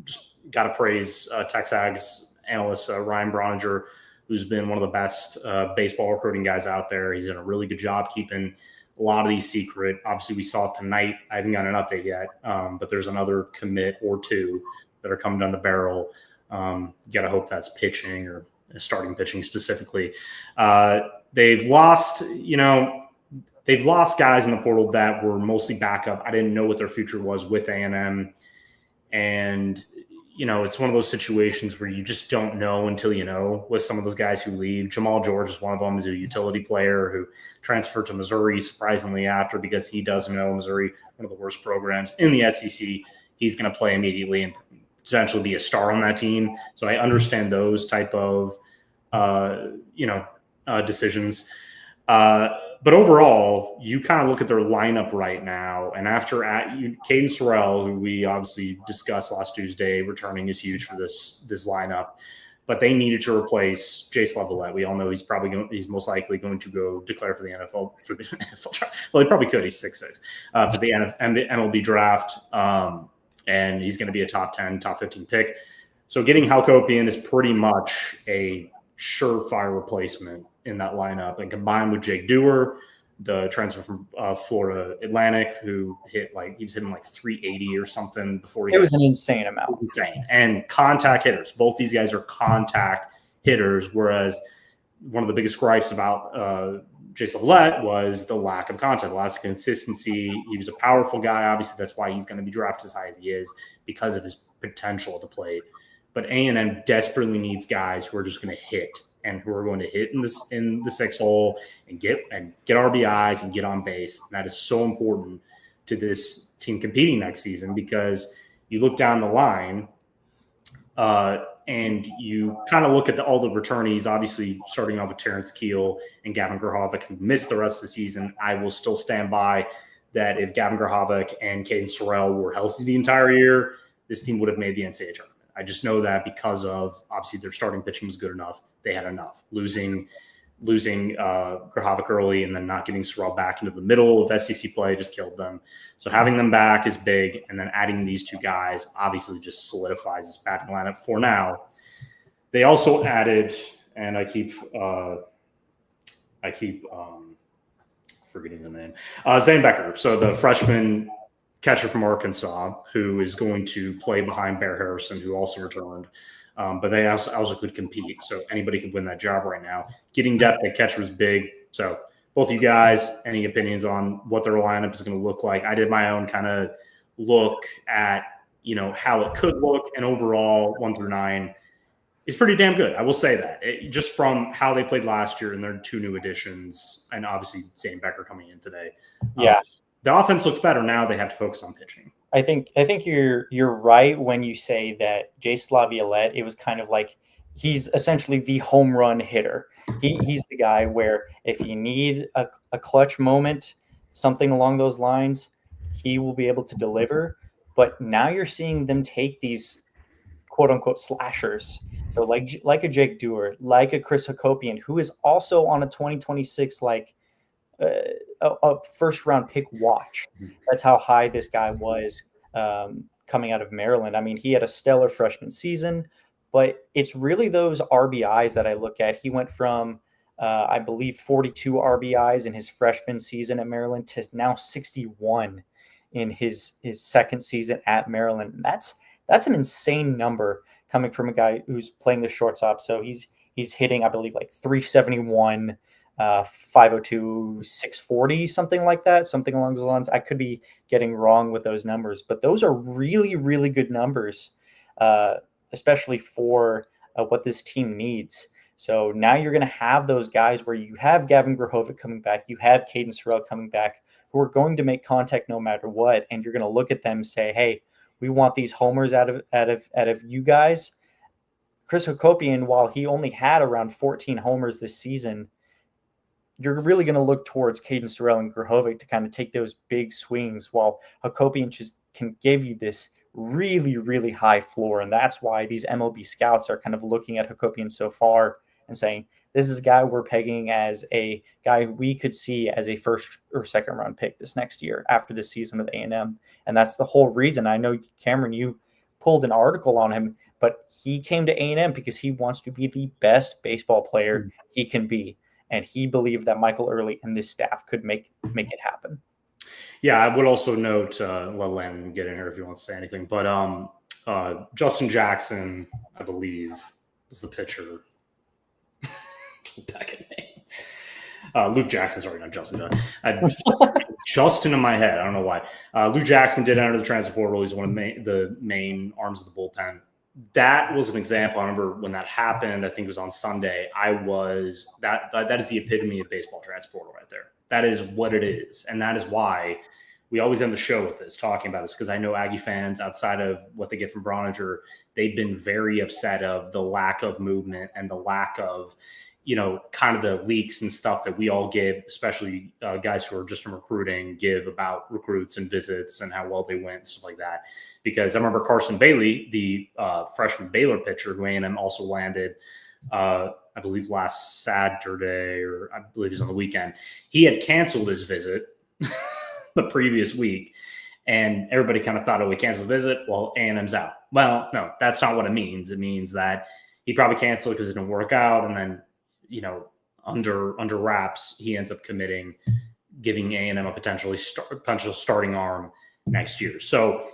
Just got to praise Texags analyst Ryan Broniger, who's been one of the best baseball recruiting guys out there. He's done a really good job keeping a lot of these secret. Obviously, we saw it tonight. I haven't gotten an update yet, but there's another commit or two that are coming down the barrel. You got to hope that's pitching or starting pitching specifically. They've lost guys in the portal that were mostly backup. I didn't know what their future was with A&M. And, it's one of those situations where you just don't know until you know with some of those guys who leave. Jamal George is one of them. He's a utility player who transferred to Missouri surprisingly after, because he does know Missouri, one of the worst programs in the SEC. He's going to play immediately and potentially be a star on that team. So I understand those type of, decisions. But overall, you kind of look at their lineup right now, and after Caden Sorrell, who we obviously discussed last Tuesday, returning is huge for this lineup. But they needed to replace Jace Levelette. We all know he's most likely going to go declare for the NFL for the NFL draft. Well, he probably could. He's 6'6" for the MLB draft. and he's going to be a top 10, top 15 pick. So getting Hakopian is pretty much a surefire replacement in that lineup. And combined with Jake Dewar, the transfer from Florida Atlantic, who he was hitting like 380 or something before he It was an insane amount. Insane. And contact hitters. Both these guys are contact hitters, whereas one of the biggest gripes about Jason Lett was the lack of contact, the lack of consistency. He was a powerful guy. Obviously, that's why he's going to be drafted as high as he is, because of his potential at the plate. But A&M desperately needs guys who are just going to hit, and who are going to hit in the six hole and get RBIs and get on base. And that is so important to this team competing next season, because you look down the line and you kind of look at all the returnees, obviously starting off with Terrence Keel and Gavin Grahovic, who missed the rest of the season. I will still stand by that if Gavin Grahovic and Caden Sorrell were healthy the entire year, this team would have made the NCAA tournament. I just know that because of, obviously, their starting pitching was good enough. They had enough. Losing Grahovic early and then not getting Sorrell back into the middle of SEC play just killed them. So having them back is big, and then adding these two guys obviously just solidifies this batting lineup for now. They also added, and I keep forgetting the name, Zane Becker. So the freshman catcher from Arkansas, who is going to play behind Bear Harrison, who also returned. But they also could compete. So anybody could win that job right now. Getting depth at catcher was big. So both you guys, any opinions on what their lineup is going to look like? I did my own kind of look at, how it could look. And overall, 1 through 9 is pretty damn good. I will say that. Just from how they played last year and their 2 new additions, and obviously Zane Becker coming in today. Yeah. The offense looks better now. They have to focus on pitching. I think you're right when you say that Jace Laviolette, it was kind of like he's essentially the home run hitter. He's the guy where if you need a clutch moment, something along those lines, he will be able to deliver. But now you're seeing them take these quote unquote slashers. So like a Jake Dewar, like a Chris Hakopian, who is also on a 2026 a first round pick watch. That's how high this guy was coming out of Maryland. I mean, he had a stellar freshman season, but it's really those RBIs that I look at. He went from, I believe, 42 RBIs in his freshman season at Maryland to now 61 in his second season at Maryland. That's an insane number coming from a guy who's playing the shortstop. So he's hitting, I believe, like 371. 502, 640, something like that, something along those lines. I could be getting wrong with those numbers, but those are really, really good numbers, especially for what this team needs. So now you're going to have those guys where you have Gavin Grahovic coming back, you have Caden Sorrell coming back, who are going to make contact no matter what, and you're going to look at them and say, hey, we want these homers out of you guys. Chris Hakopian, while he only had around 14 homers this season, you're really going to look towards Caden Sorrell and Grahovic to kind of take those big swings, while Hakopian just can give you this really, really high floor. And that's why these MLB scouts are kind of looking at Hakopian so far and saying, this is a guy we're pegging as a guy we could see as a first or second round pick this next year after this season with A&M. And that's the whole reason. I know, Cameron, you pulled an article on him, but he came to A&M because he wants to be the best baseball player he can be. And he believed that Michael Early and this staff could make it happen. Yeah, I would also note, let Landon get in here if he wants to say anything, but Justin Jackson, I believe, was the pitcher. Back in name. Luke Jackson, sorry, not Justin. Justin in my head, I don't know why. Luke Jackson did enter the transfer portal. He's one of the main arms of the bullpen. That was an example. I remember when that happened, I think it was on Sunday. That is the epitome of baseball transfer portal right there. That is what it is. And that is why we always end the show with this, talking about this, because I know Aggie fans, outside of what they get from Broniger, they've been very upset of the lack of movement and the lack of, kind of the leaks and stuff that we all give, especially guys who are just in recruiting, give about recruits and visits and how well they went and stuff like that. Because I remember Carson Bailey, the freshman Baylor pitcher who A&M also landed, I believe last Saturday, or I believe he's on the weekend. He had canceled his visit the previous week And everybody kind of thought, oh, we canceled the visit. Well, A&M's out. Well, no, that's not what it means. It means that he probably canceled because it didn't work out. And then, under wraps, he ends up committing, giving A&M a potential starting arm next year. So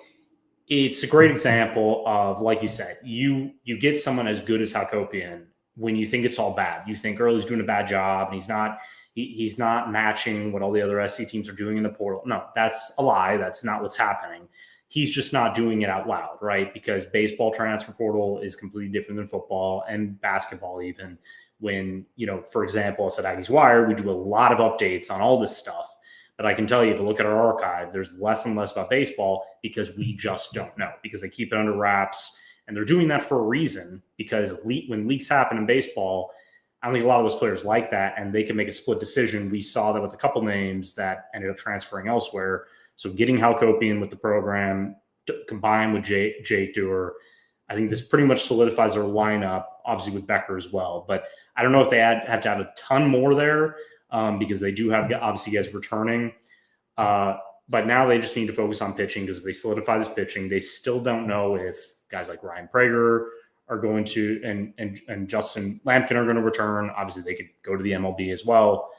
it's a great example of, like you said, you get someone as good as Hakopian when you think it's all bad. You think Early's doing a bad job and he's not matching what all the other SC teams are doing in the portal. No, that's a lie. That's not what's happening. He's just not doing it out loud, right? Because baseball transfer portal is completely different than football and basketball even. When, for example, us at Aggies Wire, we do a lot of updates on all this stuff. But I can tell you, if you look at our archive, there's less and less about baseball because we just don't know, because they keep it under wraps. And they're doing that for a reason, because when leaks happen in baseball, I don't think a lot of those players like that, and they can make a split decision. We saw that with a couple names that ended up transferring elsewhere. So getting Hakopian with the program, combined with Jake Dewar, I think this pretty much solidifies their lineup, obviously with Becker as well. But I don't know if they have to add a ton more there, because they do have, obviously, guys returning. But now they just need to focus on pitching, because if they solidify this pitching, they still don't know if guys like Ryan Prager are going to, and Justin Lampkin are going to return. Obviously, they could go to the MLB as well,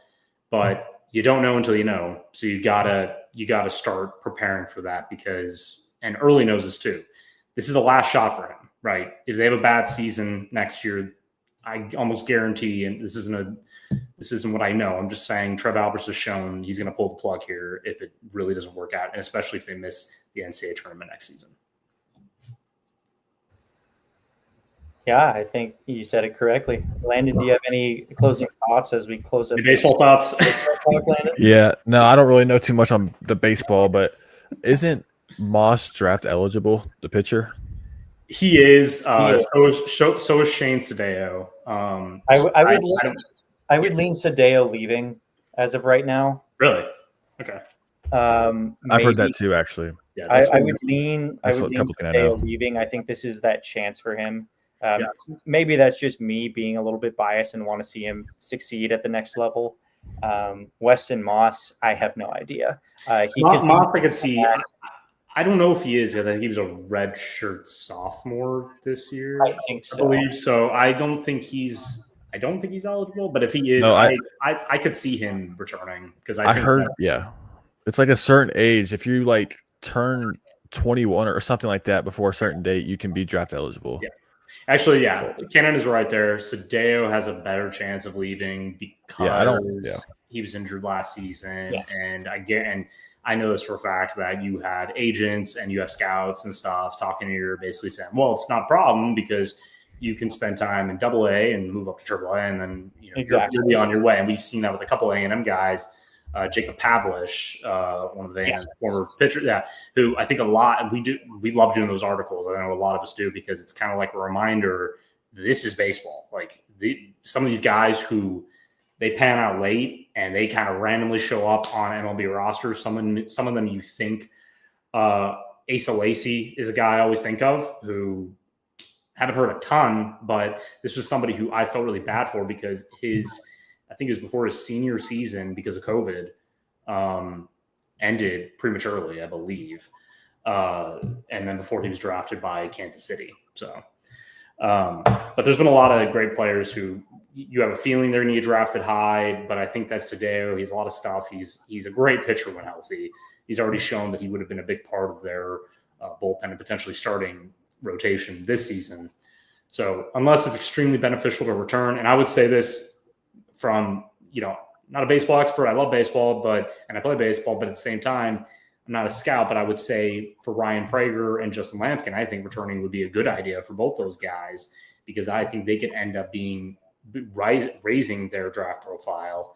but you don't know until you know. So you gotta start preparing for that, because, and Early knows this too, this is the last shot for him, right? If they have a bad season next year, I almost guarantee, and this isn't what I know, I'm just saying Trev Alberts has shown he's going to pull the plug here if it really doesn't work out, and especially if they miss the NCAA tournament next season. Yeah, I think you said it correctly. Landon, do you have any closing thoughts as we close up? Any baseball thoughts? Yeah, no, I don't really know too much on the baseball, but isn't Moss draft eligible, the pitcher? He is. So is Shane Sadeo. I would lean Sadeo leaving as of right now. Really? Okay. I've heard that too, actually. Yeah, I would lean Sadeo leaving. I think this is that chance for him. Maybe that's just me being a little bit biased and want to see him succeed at the next level. Weston Moss, I have no idea. Moss, I could see. I don't know if he is. I think he was a redshirt sophomore this year. I think so. I believe so. I don't think he's eligible. But if he is, I could see him returning, because I heard. It's like a certain age. If you like turn 21 or something like that before a certain date, you can be draft eligible. Yeah. Actually, yeah, Kenan is right there. Sadeo has a better chance of leaving because he was injured last season, and I know this for a fact that you had agents and you have scouts and stuff talking to you, basically saying, well, it's not a problem because you can spend time in AA and move up to AAA, and then you'll be on your way. And we've seen that with a couple of A&M guys. Jacob Pavlish, one of the former pitchers, who I think a lot, we love doing those articles. I know a lot of us do, because it's kind of like a reminder, this is baseball. Like some of these guys who they pan out late and they kind of randomly show up on MLB rosters. Some of them you think, Asa Lacey is a guy I always think of, who haven't heard a ton, but this was somebody who I felt really bad for, because I think it was before his senior season, because of COVID, ended prematurely, I believe. And then before he was drafted by Kansas City. So, but there's been a lot of great players who you have a feeling they're going to get drafted high, but I think that Sadeo, he's a lot of stuff. He's a great pitcher when healthy. He's already shown that he would have been a big part of their bullpen and potentially starting rotation this season. So unless it's extremely beneficial to return, and I would say this, from, not a baseball expert. I love baseball, and I play baseball, but at the same time, I'm not a scout, but I would say for Ryan Prager and Justin Lampkin, I think returning would be a good idea for both those guys, because I think they could end up raising their draft profile.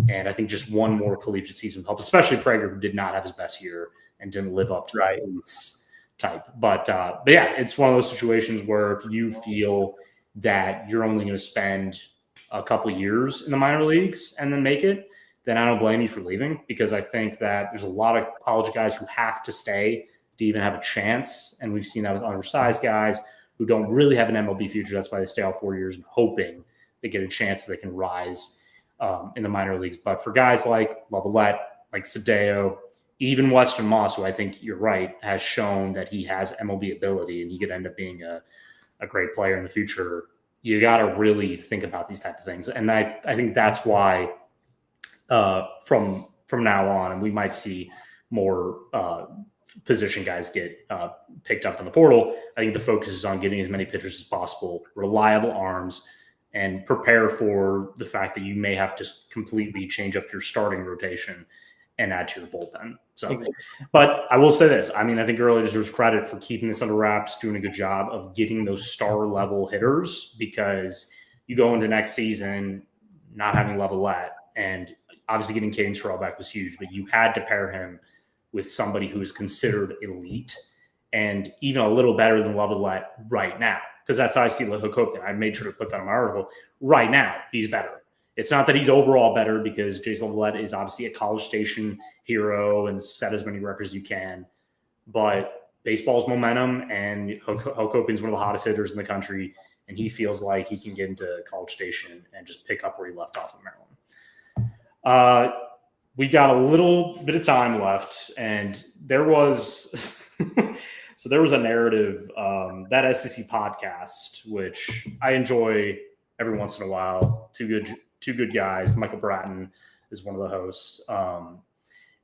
And I think just one more collegiate season help, especially Prager, who did not have his best year and didn't live up to the type. But yeah, it's one of those situations where if you feel that you're only going to spend a couple of years in the minor leagues and then make it, then I don't blame you for leaving, because I think that there's a lot of college guys who have to stay to even have a chance. And we've seen that with undersized guys who don't really have an MLB future. That's why they stay out 4 years and hoping they get a chance that they can rise in the minor leagues. But for guys like Lavalette, like Sadeo, even Weston Moss, who I think you're right, has shown that he has MLB ability and he could end up being a great player in the future. You got to really think about these type of things. And I think that's why from now on, and we might see more position guys get picked up in the portal. I think the focus is on getting as many pitchers as possible, reliable arms, and prepare for the fact that you may have to completely change up your starting rotation and add to your bullpen. So, but I will say this. I mean, I think Early deserves credit for keeping this under wraps, doing a good job of getting those star level hitters, because you go into next season not having Lavalette, and obviously getting Caden Sherrill back was huge, but you had to pair him with somebody who is considered elite and even a little better than Lavalette right now, because that's how I see Lehokopian. I made sure to put that in my article. Right now, he's better. It's not that he's overall better, because Jason Lavalette is obviously a College Station hero and set as many records as you can. But baseball's momentum, and Hokopian's one of the hottest hitters in the country, and he feels like he can get into College Station and just pick up where he left off in Maryland. We got a little bit of time left, and there was there was a narrative, that SEC podcast, which I enjoy every once in a while. Two good guys. Michael Bratton is one of the hosts,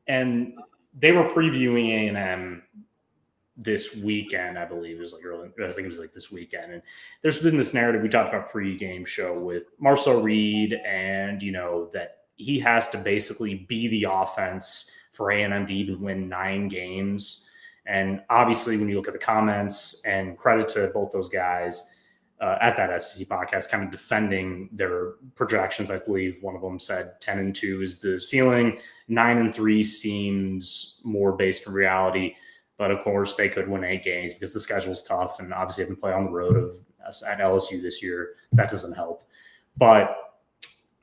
and they were previewing A&M this weekend. I believe it was like early. I think it was like this weekend, and there's been this narrative we talked about pre-game show with Marcel Reed, and that he has to basically be the offense for A&M to even win 9 games. And obviously, when you look at the comments, and credit to both those guys at that SEC podcast, kind of defending their projections. I believe one of them said 10-2 is the ceiling. 9-3 seems more based in reality. But of course, they could win 8 games because the schedule's tough, and obviously having to play on the road at LSU this year, that doesn't help. But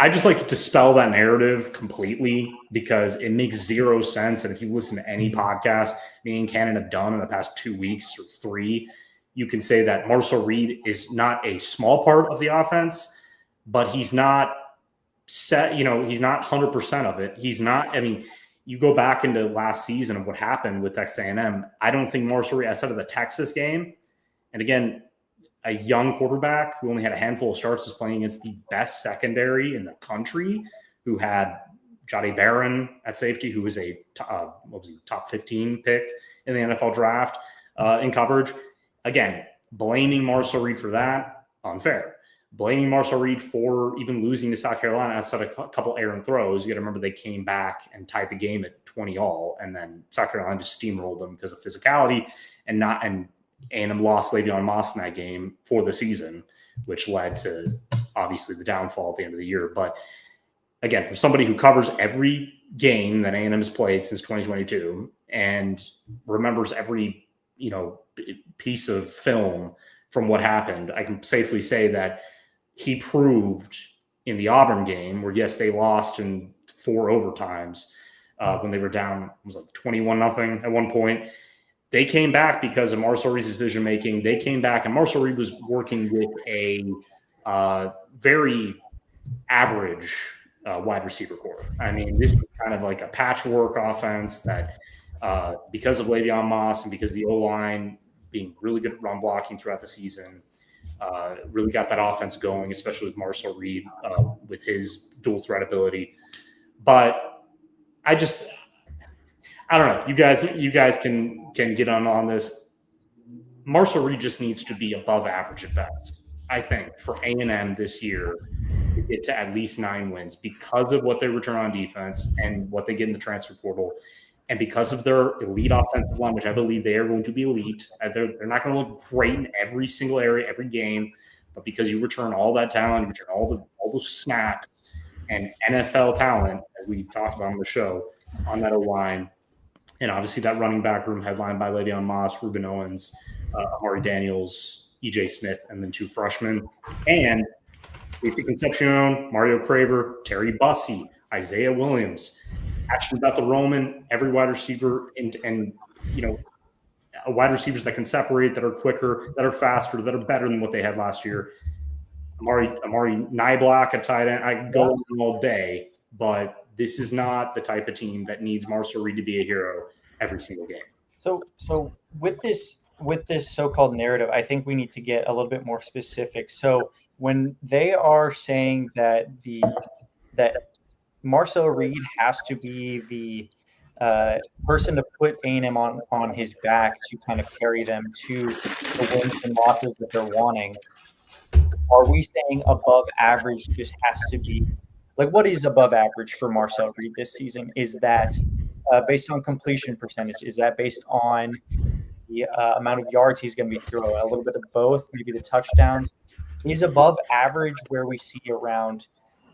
I just like to dispel that narrative completely, because it makes zero sense. And if you listen to any podcast me and Cannon have done in the past 2 weeks or 3, you can say that Marcel Reed is not a small part of the offense, but he's not set, he's not 100% of it. He's not, you go back into last season of what happened with Texas A&M. I don't think Marcel Reed, outside of the Texas game, and again, a young quarterback who only had a handful of starts, is playing against the best secondary in the country, who had Jahdae Barron at safety, who was a top 15 pick in the NFL draft in coverage. Again, blaming Marcel Reed for that, unfair. Blaming Marcel Reed for even losing to South Carolina outside a couple errant throws. You got to remember they came back and tied the game at 20-all, and then South Carolina just steamrolled them because of physicality and A&M lost Le'Veon Moss in that game for the season, which led to obviously the downfall at the end of the year. But again, for somebody who covers every game that A&M has played since 2022 and remembers every piece of film from what happened, I can safely say that he proved in the Auburn game, where yes, they lost in 4 overtimes when they were down, it was like 21-0 at one point. They came back because of Marcel Reed's decision-making. They came back, and Marcel Reed was working with a very average wide receiver core. This was kind of like a patchwork offense that because of Le'Veon Moss and because of the O-line being really good at run blocking throughout the season, really got that offense going, especially with Marcel Reed with his dual threat ability. But I don't know. You guys can get on this. Marcel Reed just needs to be above average at best, I think, for A&M this year to get to at least 9 wins because of what they return on defense and what they get in the transfer portal, and because of their elite offensive line, which I believe they are going to be elite. They're not going to look great in every single area, every game, but because you return all that talent, you return all those snaps and NFL talent, as we've talked about on the show, on that O-line. And obviously that running back room headlined by Le'Veon Moss, Ruben Owens, Amari Daniels, E.J. Smith, and then 2 freshmen. And Casey Concepcion, Mario Craver, Terry Bussey, Isaiah Williams, Ashton Bethel-Roman, every wide receiver, and wide receivers that can separate, that are quicker, that are faster, that are better than what they had last year. Amari Nyblock, a tight end. I go on all day, but this is not the type of team that needs Marcel Reed to be a hero every single game. So with this so-called narrative, I think we need to get a little bit more specific. So when they are saying that Marcel Reed has to be the person to put A&M on his back to kind of carry them to the wins and losses that they're wanting, are we saying above average just has to be like, what is above average for Marcel Reed this season? Is that based on completion percentage? Is that based on the amount of yards he's going to be throwing? A little bit of both, maybe the touchdowns. Is above average where we see around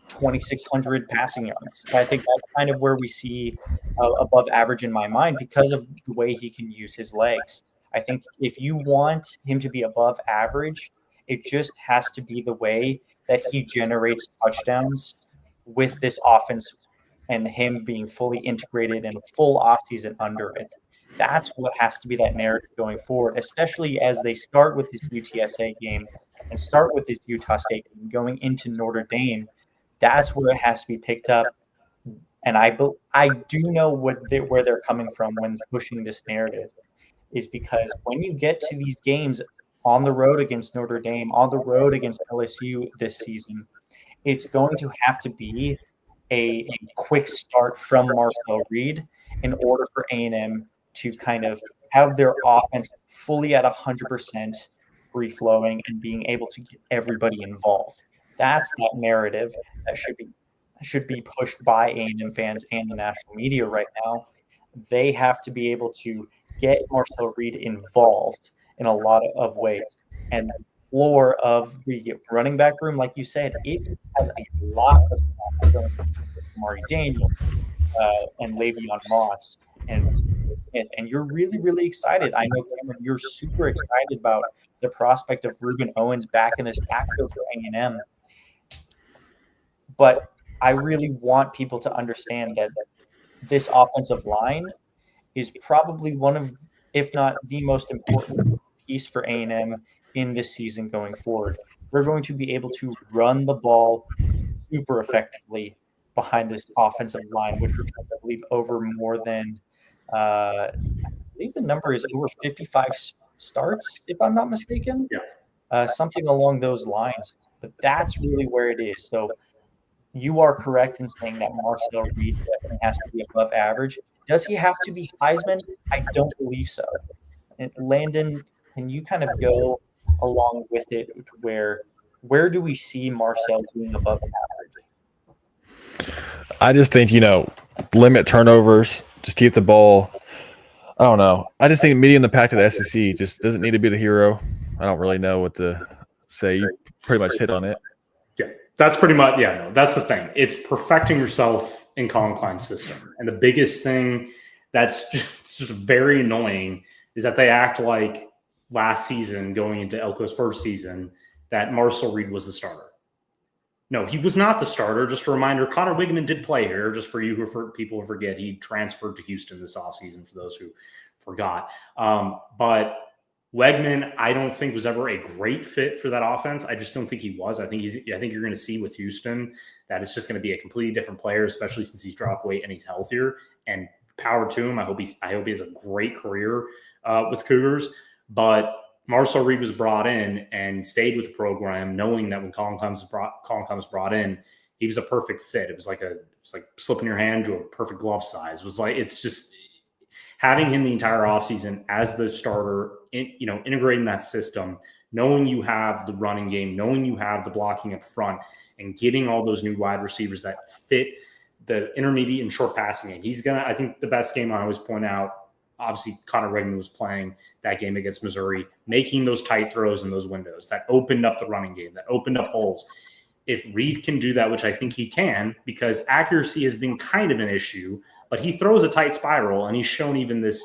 2,600 passing yards. I think that's kind of where we see above average in my mind because of the way he can use his legs. I think if you want him to be above average, it just has to be the way that he generates touchdowns with this offense and him being fully integrated and a full offseason under it. That's what has to be that narrative going forward, especially as they start with this UTSA game and start with this Utah State game going into Notre Dame. That's where it has to be picked up. And I do know where they're coming from when pushing this narrative, is because when you get to these games on the road against Notre Dame, on the road against LSU this season, it's going to have to be a quick start from Marcel Reed in order for A&M to kind of have their offense fully at 100% free-flowing and being able to get everybody involved. That's that narrative that should be pushed by A&M fans and the national media right now. They have to be able to get Marcel Reed involved in a lot of ways. And the floor of the running back room, like you said, it has a lot of stuff Mari Daniels and Le'Veon Moss and you're really, really excited. I know, Cameron, you're super excited about the prospect of Ruben Owens back in this backfield for A&M. But I really want people to understand that this offensive line is probably one of, if not the most important piece for A&M in this season going forward. We're going to be able to run the ball super effectively behind this offensive line, which returns, I believe, over more than I believe the number is over 55 starts, if I'm not mistaken. Yeah. Something along those lines. But that's really where it is. So you are correct in saying that Marcel Reed definitely has to be above average. Does he have to be Heisman? I don't believe so. And Landon, can you kind of go along with it where do we see Marcel being above average? I just think, limit turnovers, just keep the ball. I don't know. I just think medium the pack to the SEC just doesn't need to be the hero. I don't really know what to say. You pretty much hit on it. Yeah, that's pretty much, that's the thing. It's perfecting yourself in Colin Klein's system. And the biggest thing that's just very annoying is that they act like last season, going into Elko's first season, that Marcel Reed was the starter. No, he was not the starter. Just a reminder, Connor Wigman did play here. Just for you, for people who forget, he transferred to Houston this offseason, for those who forgot. But Wegman, I don't think was ever a great fit for that offense. I just don't think he was. I think you're going to see with Houston that it's just going to be a completely different player, especially since he's dropped weight and he's healthier. And power to him. I hope he has a great career with Cougars. But Marcel Reed was brought in and stayed with the program, knowing that when Colin Clem was brought in, he was a perfect fit. It was like slipping your hand to a perfect glove size. It's just having him the entire offseason as the starter, integrating that system, knowing you have the running game, knowing you have the blocking up front, and getting all those new wide receivers that fit the intermediate and short passing game. I think the best game I always point out, obviously Connor Wegman was playing that game against Missouri, making those tight throws in those windows that opened up the running game, that opened up holes. If Reed can do that, which I think he can, because accuracy has been kind of an issue, but he throws a tight spiral, and he's shown even this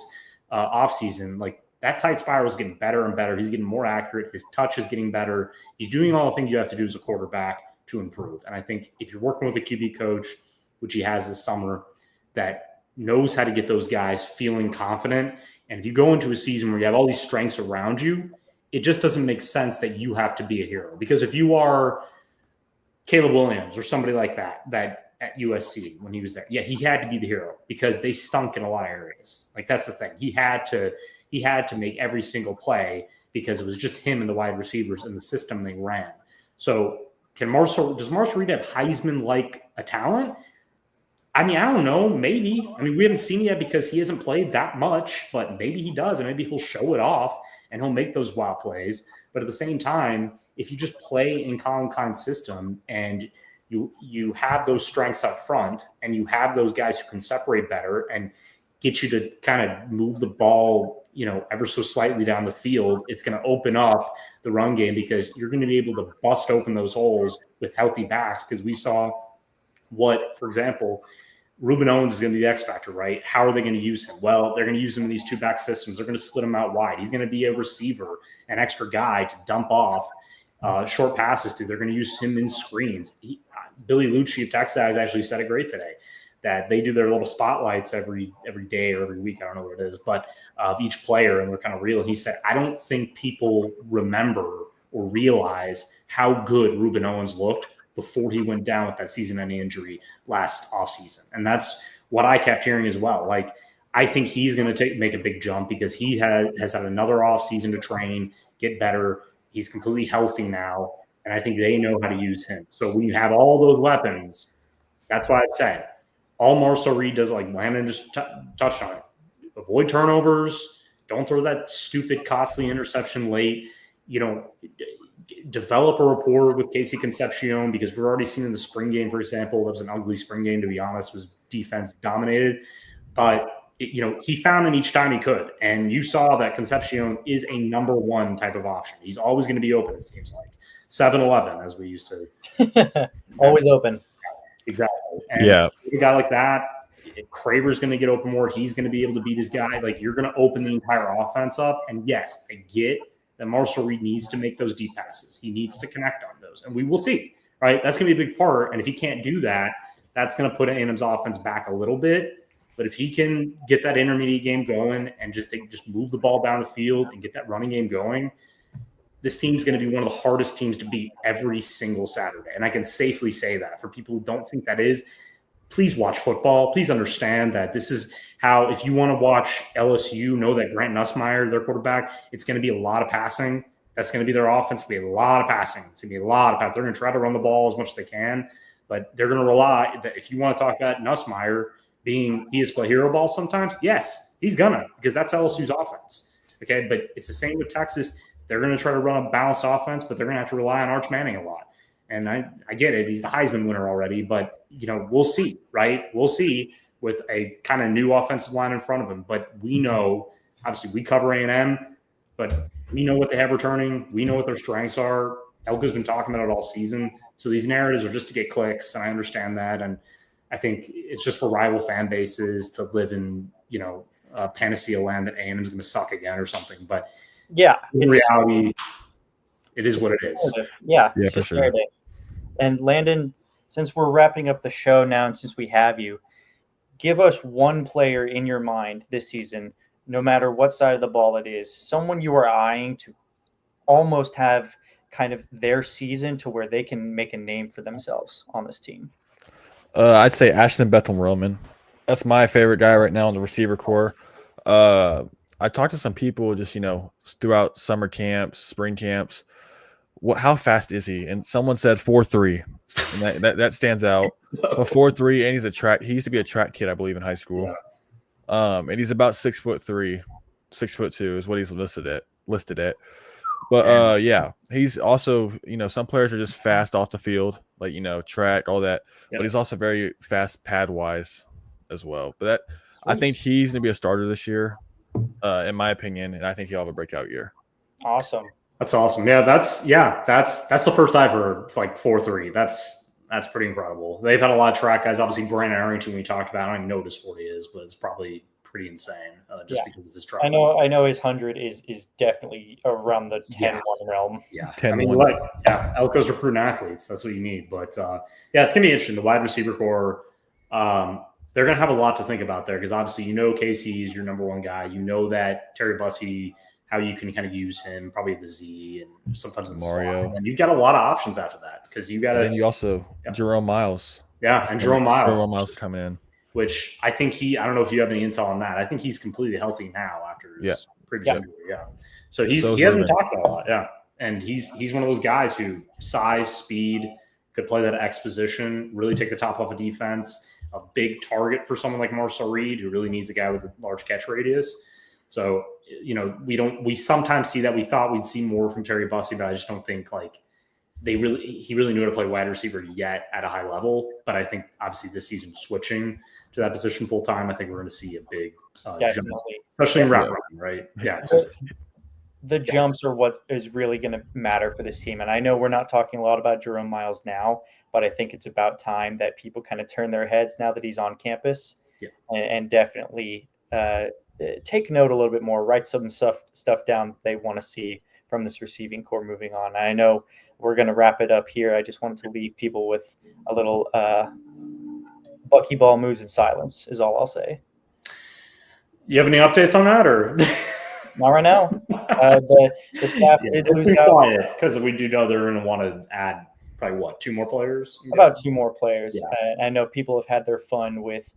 offseason, like that tight spiral is getting better and better. He's getting more accurate. His touch is getting better. He's doing all the things you have to do as a quarterback to improve. And I think if you're working with a QB coach, which he has this summer, that knows how to get those guys feeling confident. And if you go into a season where you have all these strengths around you, it just doesn't make sense that you have to be a hero. Because if you are Caleb Williams or somebody like that at USC when he was there. Yeah, he had to be the hero because they stunk in a lot of areas. Like that's the thing. He had to make every single play because it was just him and the wide receivers in the system they ran. So does Marcel Reed have Heisman-like a talent? I mean, I don't know. Maybe. I mean, we haven't seen it yet because he hasn't played that much, but maybe he does, and maybe he'll show it off and he'll make those wild plays. But at the same time, if you just play in Colin Klein's system and you have those strengths up front and you have those guys who can separate better and get you to kind of move the ball, ever so slightly down the field, it's going to open up the run game because you're going to be able to bust open those holes with healthy backs. Because we saw what, for example, Ruben Owens is going to be the X factor, right? How are they going to use him? Well, they're going to use him in these 2-back systems. They're going to split him out wide. He's going to be a receiver, an extra guy to dump off short passes to. They're going to use him in screens. Billy Lucci of Texas actually said it great today, that they do their little spotlights every day or every week. I don't know what it is, but of each player, and they're kind of real. He said, I don't think people remember or realize how good Ruben Owens looked before he went down with that season-ending injury last offseason. And that's what I kept hearing as well. Like, I think he's going to make a big jump because he has had another offseason to train, get better. He's completely healthy now, and I think they know how to use him. So when you have all those weapons, that's why I said all Marcel Reed does, like Landon just touched on it, avoid turnovers, don't throw that stupid, costly interception late, develop a rapport with Casey Concepcion, because we're already seeing in the spring game, for example, it was an ugly spring game, to be honest, was defense dominated. But, he found him each time he could. And you saw that Concepcion is a number one type of option. He's always going to be open, it seems like. 7-11, as we used to. Always open. Exactly. And a guy like that, Craver's going to get open more. He's going to be able to beat his guy. Like, you're going to open the entire offense up. And yes, I get that Marcel Reed needs to make those deep passes. He needs to connect on those. And we will see, right? That's going to be a big part. And if he can't do that, that's going to put A&M's offense back a little bit. But if he can get that intermediate game going and just move the ball down the field and get that running game going, this team's going to be one of the hardest teams to beat every single Saturday. And I can safely say that. For people who don't think that is, please watch football. Please understand that this is how, if you want to watch LSU, know that Grant Nussmeier, their quarterback, it's going to be a lot of passing. That's going to be their offense. It's going to be a lot of passing. It's going to be a lot of passing. They're going to try to run the ball as much as they can, but they're going to rely that if you want to talk about Nussmeier being he is play hero ball sometimes, yes, he's gonna, because that's LSU's offense. Okay, but it's the same with Texas. They're going to try to run a balanced offense, but they're going to have to rely on Arch Manning a lot. And I get it. He's the Heisman winner already, but, we'll see, right? We'll see with a kind of new offensive line in front of him. But we know, obviously, we cover A&M, but we know what they have returning. We know what their strengths are. Elko's been talking about it all season. So these narratives are just to get clicks, and I understand that. And I think it's just for rival fan bases to live in, Panacea land that A&M is going to suck again or something. But yeah, in reality, it is what it is. Yeah, for sure. And Landon, since we're wrapping up the show now, and since we have you, give us one player in your mind this season, no matter what side of the ball it is, someone you are eyeing to almost have kind of their season to where they can make a name for themselves on this team. I'd say Ashton Bethel-Roman. That's my favorite guy right now in the receiver core. I talked to some people just, throughout summer camps, spring camps. How fast is he? And someone said 4.3. That stands out. A 4.3, and he's a track. He used to be a track kid, I believe, in high school. And he's about 6'3", 6'2" is what he's listed at. But he's also, some players are just fast off the field, like, track, all that. But he's also very fast pad wise as well. But I think he's going to be a starter this year, in my opinion, and I think he'll have a breakout year. Awesome. That's awesome. Yeah, that's the first I've heard, like 4.3. That's pretty incredible. They've had a lot of track guys. Obviously, Brandon Arrington we talked about. I don't even know what his 40 is, but it's probably pretty insane just because of his track. I know his 100 is definitely around the 10-1 realm. Yeah, 10-1. Elko's recruiting athletes. That's what you need. But it's gonna be interesting. The wide receiver core, they're gonna have a lot to think about there because obviously Casey is your number one guy. You know that Terry Bussey, how you can kind of use him, probably the Z and sometimes in the Mario. slot. And you've got a lot of options after that because you got to. Then you also Jerome Miles. Yeah, and Jerome Miles coming in. Which I think I don't know if you have any intel on that. I think he's completely healthy now after his previous injury. Yeah. So he hasn't talked about a lot. Yeah. And he's one of those guys who size, speed, could play that X position, really take the top off of defense, a big target for someone like Marcel Reed, who really needs a guy with a large catch radius. So, we sometimes see that. We thought we'd see more from Terry Bussey, but I just don't think he really knew how to play wide receiver yet at a high level. But I think obviously this season switching to that position full time, I think we're going to see a big jump, especially in route running, right? Yeah. The jumps are what is really going to matter for this team. And I know we're not talking a lot about Jerome Miles now, but I think it's about time that people kind of turn their heads now that he's on campus and definitely take note a little bit more, write some stuff down they want to see from this receiving core moving on. I know we're going to wrap it up here. I just wanted to leave people with a little buckyball moves in silence is all I'll say. You have any updates on that or? Not right now. The staff did lose out because we do know they're going to want to add probably 2 more players. About 2 more players. Yeah. I know people have had their fun with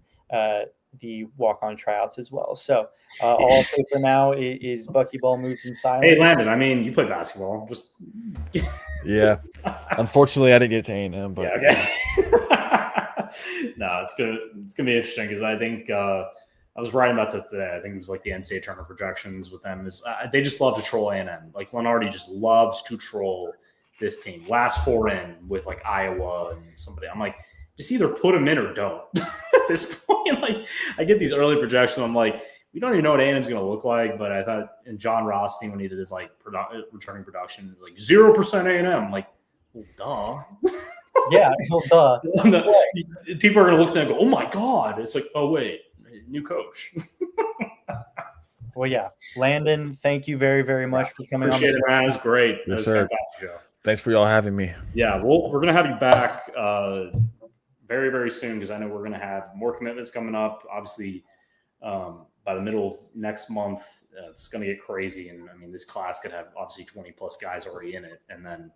the walk-on tryouts as well. So all I'll say for now is buckyball moves in silence. Hey, Landon, I mean, you play basketball. Just yeah. Unfortunately, I didn't get to A&M, but okay. No, it's gonna be interesting because I think I was writing about that today. I think it was like the NCAA tournament projections with them. They just love to troll A&M. Like Lenardi just loves to troll this team. Last 4 in with like Iowa and somebody. I'm like, just either put them in or don't. At this point, like I get these early projections. I'm like, we don't even know what A&M's going to look like. But I thought in John Rothstein when he did his like returning production, it was like 0% A&M. I'm like, well, duh. Yeah, well, duh. People are going to look at them and go, oh my God. It's like, oh wait. New coach. Well, yeah. Landon, thank you very, very much for coming on. Appreciate it, man. It was great. Yes, sir. Thanks for y'all having me. Yeah, we're going to have you back very, very soon because I know we're going to have more commitments coming up. Obviously, by the middle of next month, it's going to get crazy. And, I mean, this class could have obviously 20-plus guys already in it. And then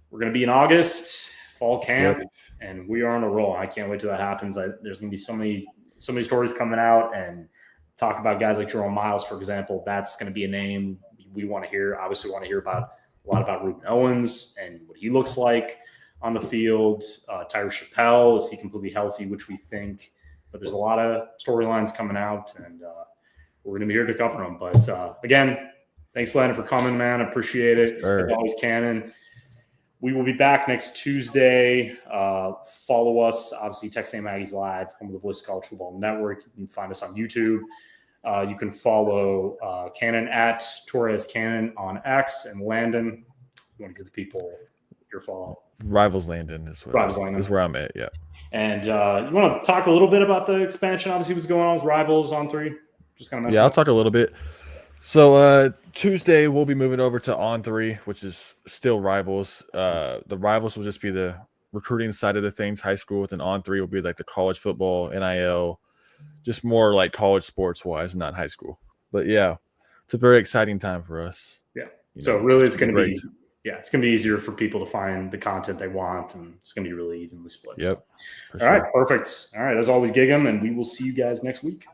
we're going to be in August, fall camp, and we are on a roll. I can't wait till that happens. There's going to be so many stories coming out and talk about guys like Jerome Miles, for example. That's going to be a name we want to hear. Obviously, want to hear a lot about Ruben Owens and what he looks like on the field. Tyrus Chappelle, is he completely healthy, which we think. But there's a lot of storylines coming out, and we're going to be here to cover them. But, again, thanks, Landon, for coming, man. I appreciate it. Sure. As always, Cannon. We will be back next Tuesday. Follow us, obviously, Texas A&M Aggies Live, home of the Voice of College Football Network. You can find us on YouTube. You can follow Cannon at Torres Cannon on X, and Landon. You want to give the people your follow? Rivals Landon is where I'm at, yeah. And you want to talk a little bit about the expansion, obviously, what's going on with Rivals on 3? Just kind of I'll talk a little bit. So Tuesday we'll be moving over to On 3, which is still Rivals. The Rivals will just be the recruiting side of the things, high school, and On 3 will be like the college football, NIL, just more like college sports wise, not high school. But yeah, it's a very exciting time for us. Yeah. So really it's going to be it's going to be easier for people to find the content they want, and it's going to be really evenly split. Yep. All right, perfect. All right, as always, gig 'em, and we will see you guys next week.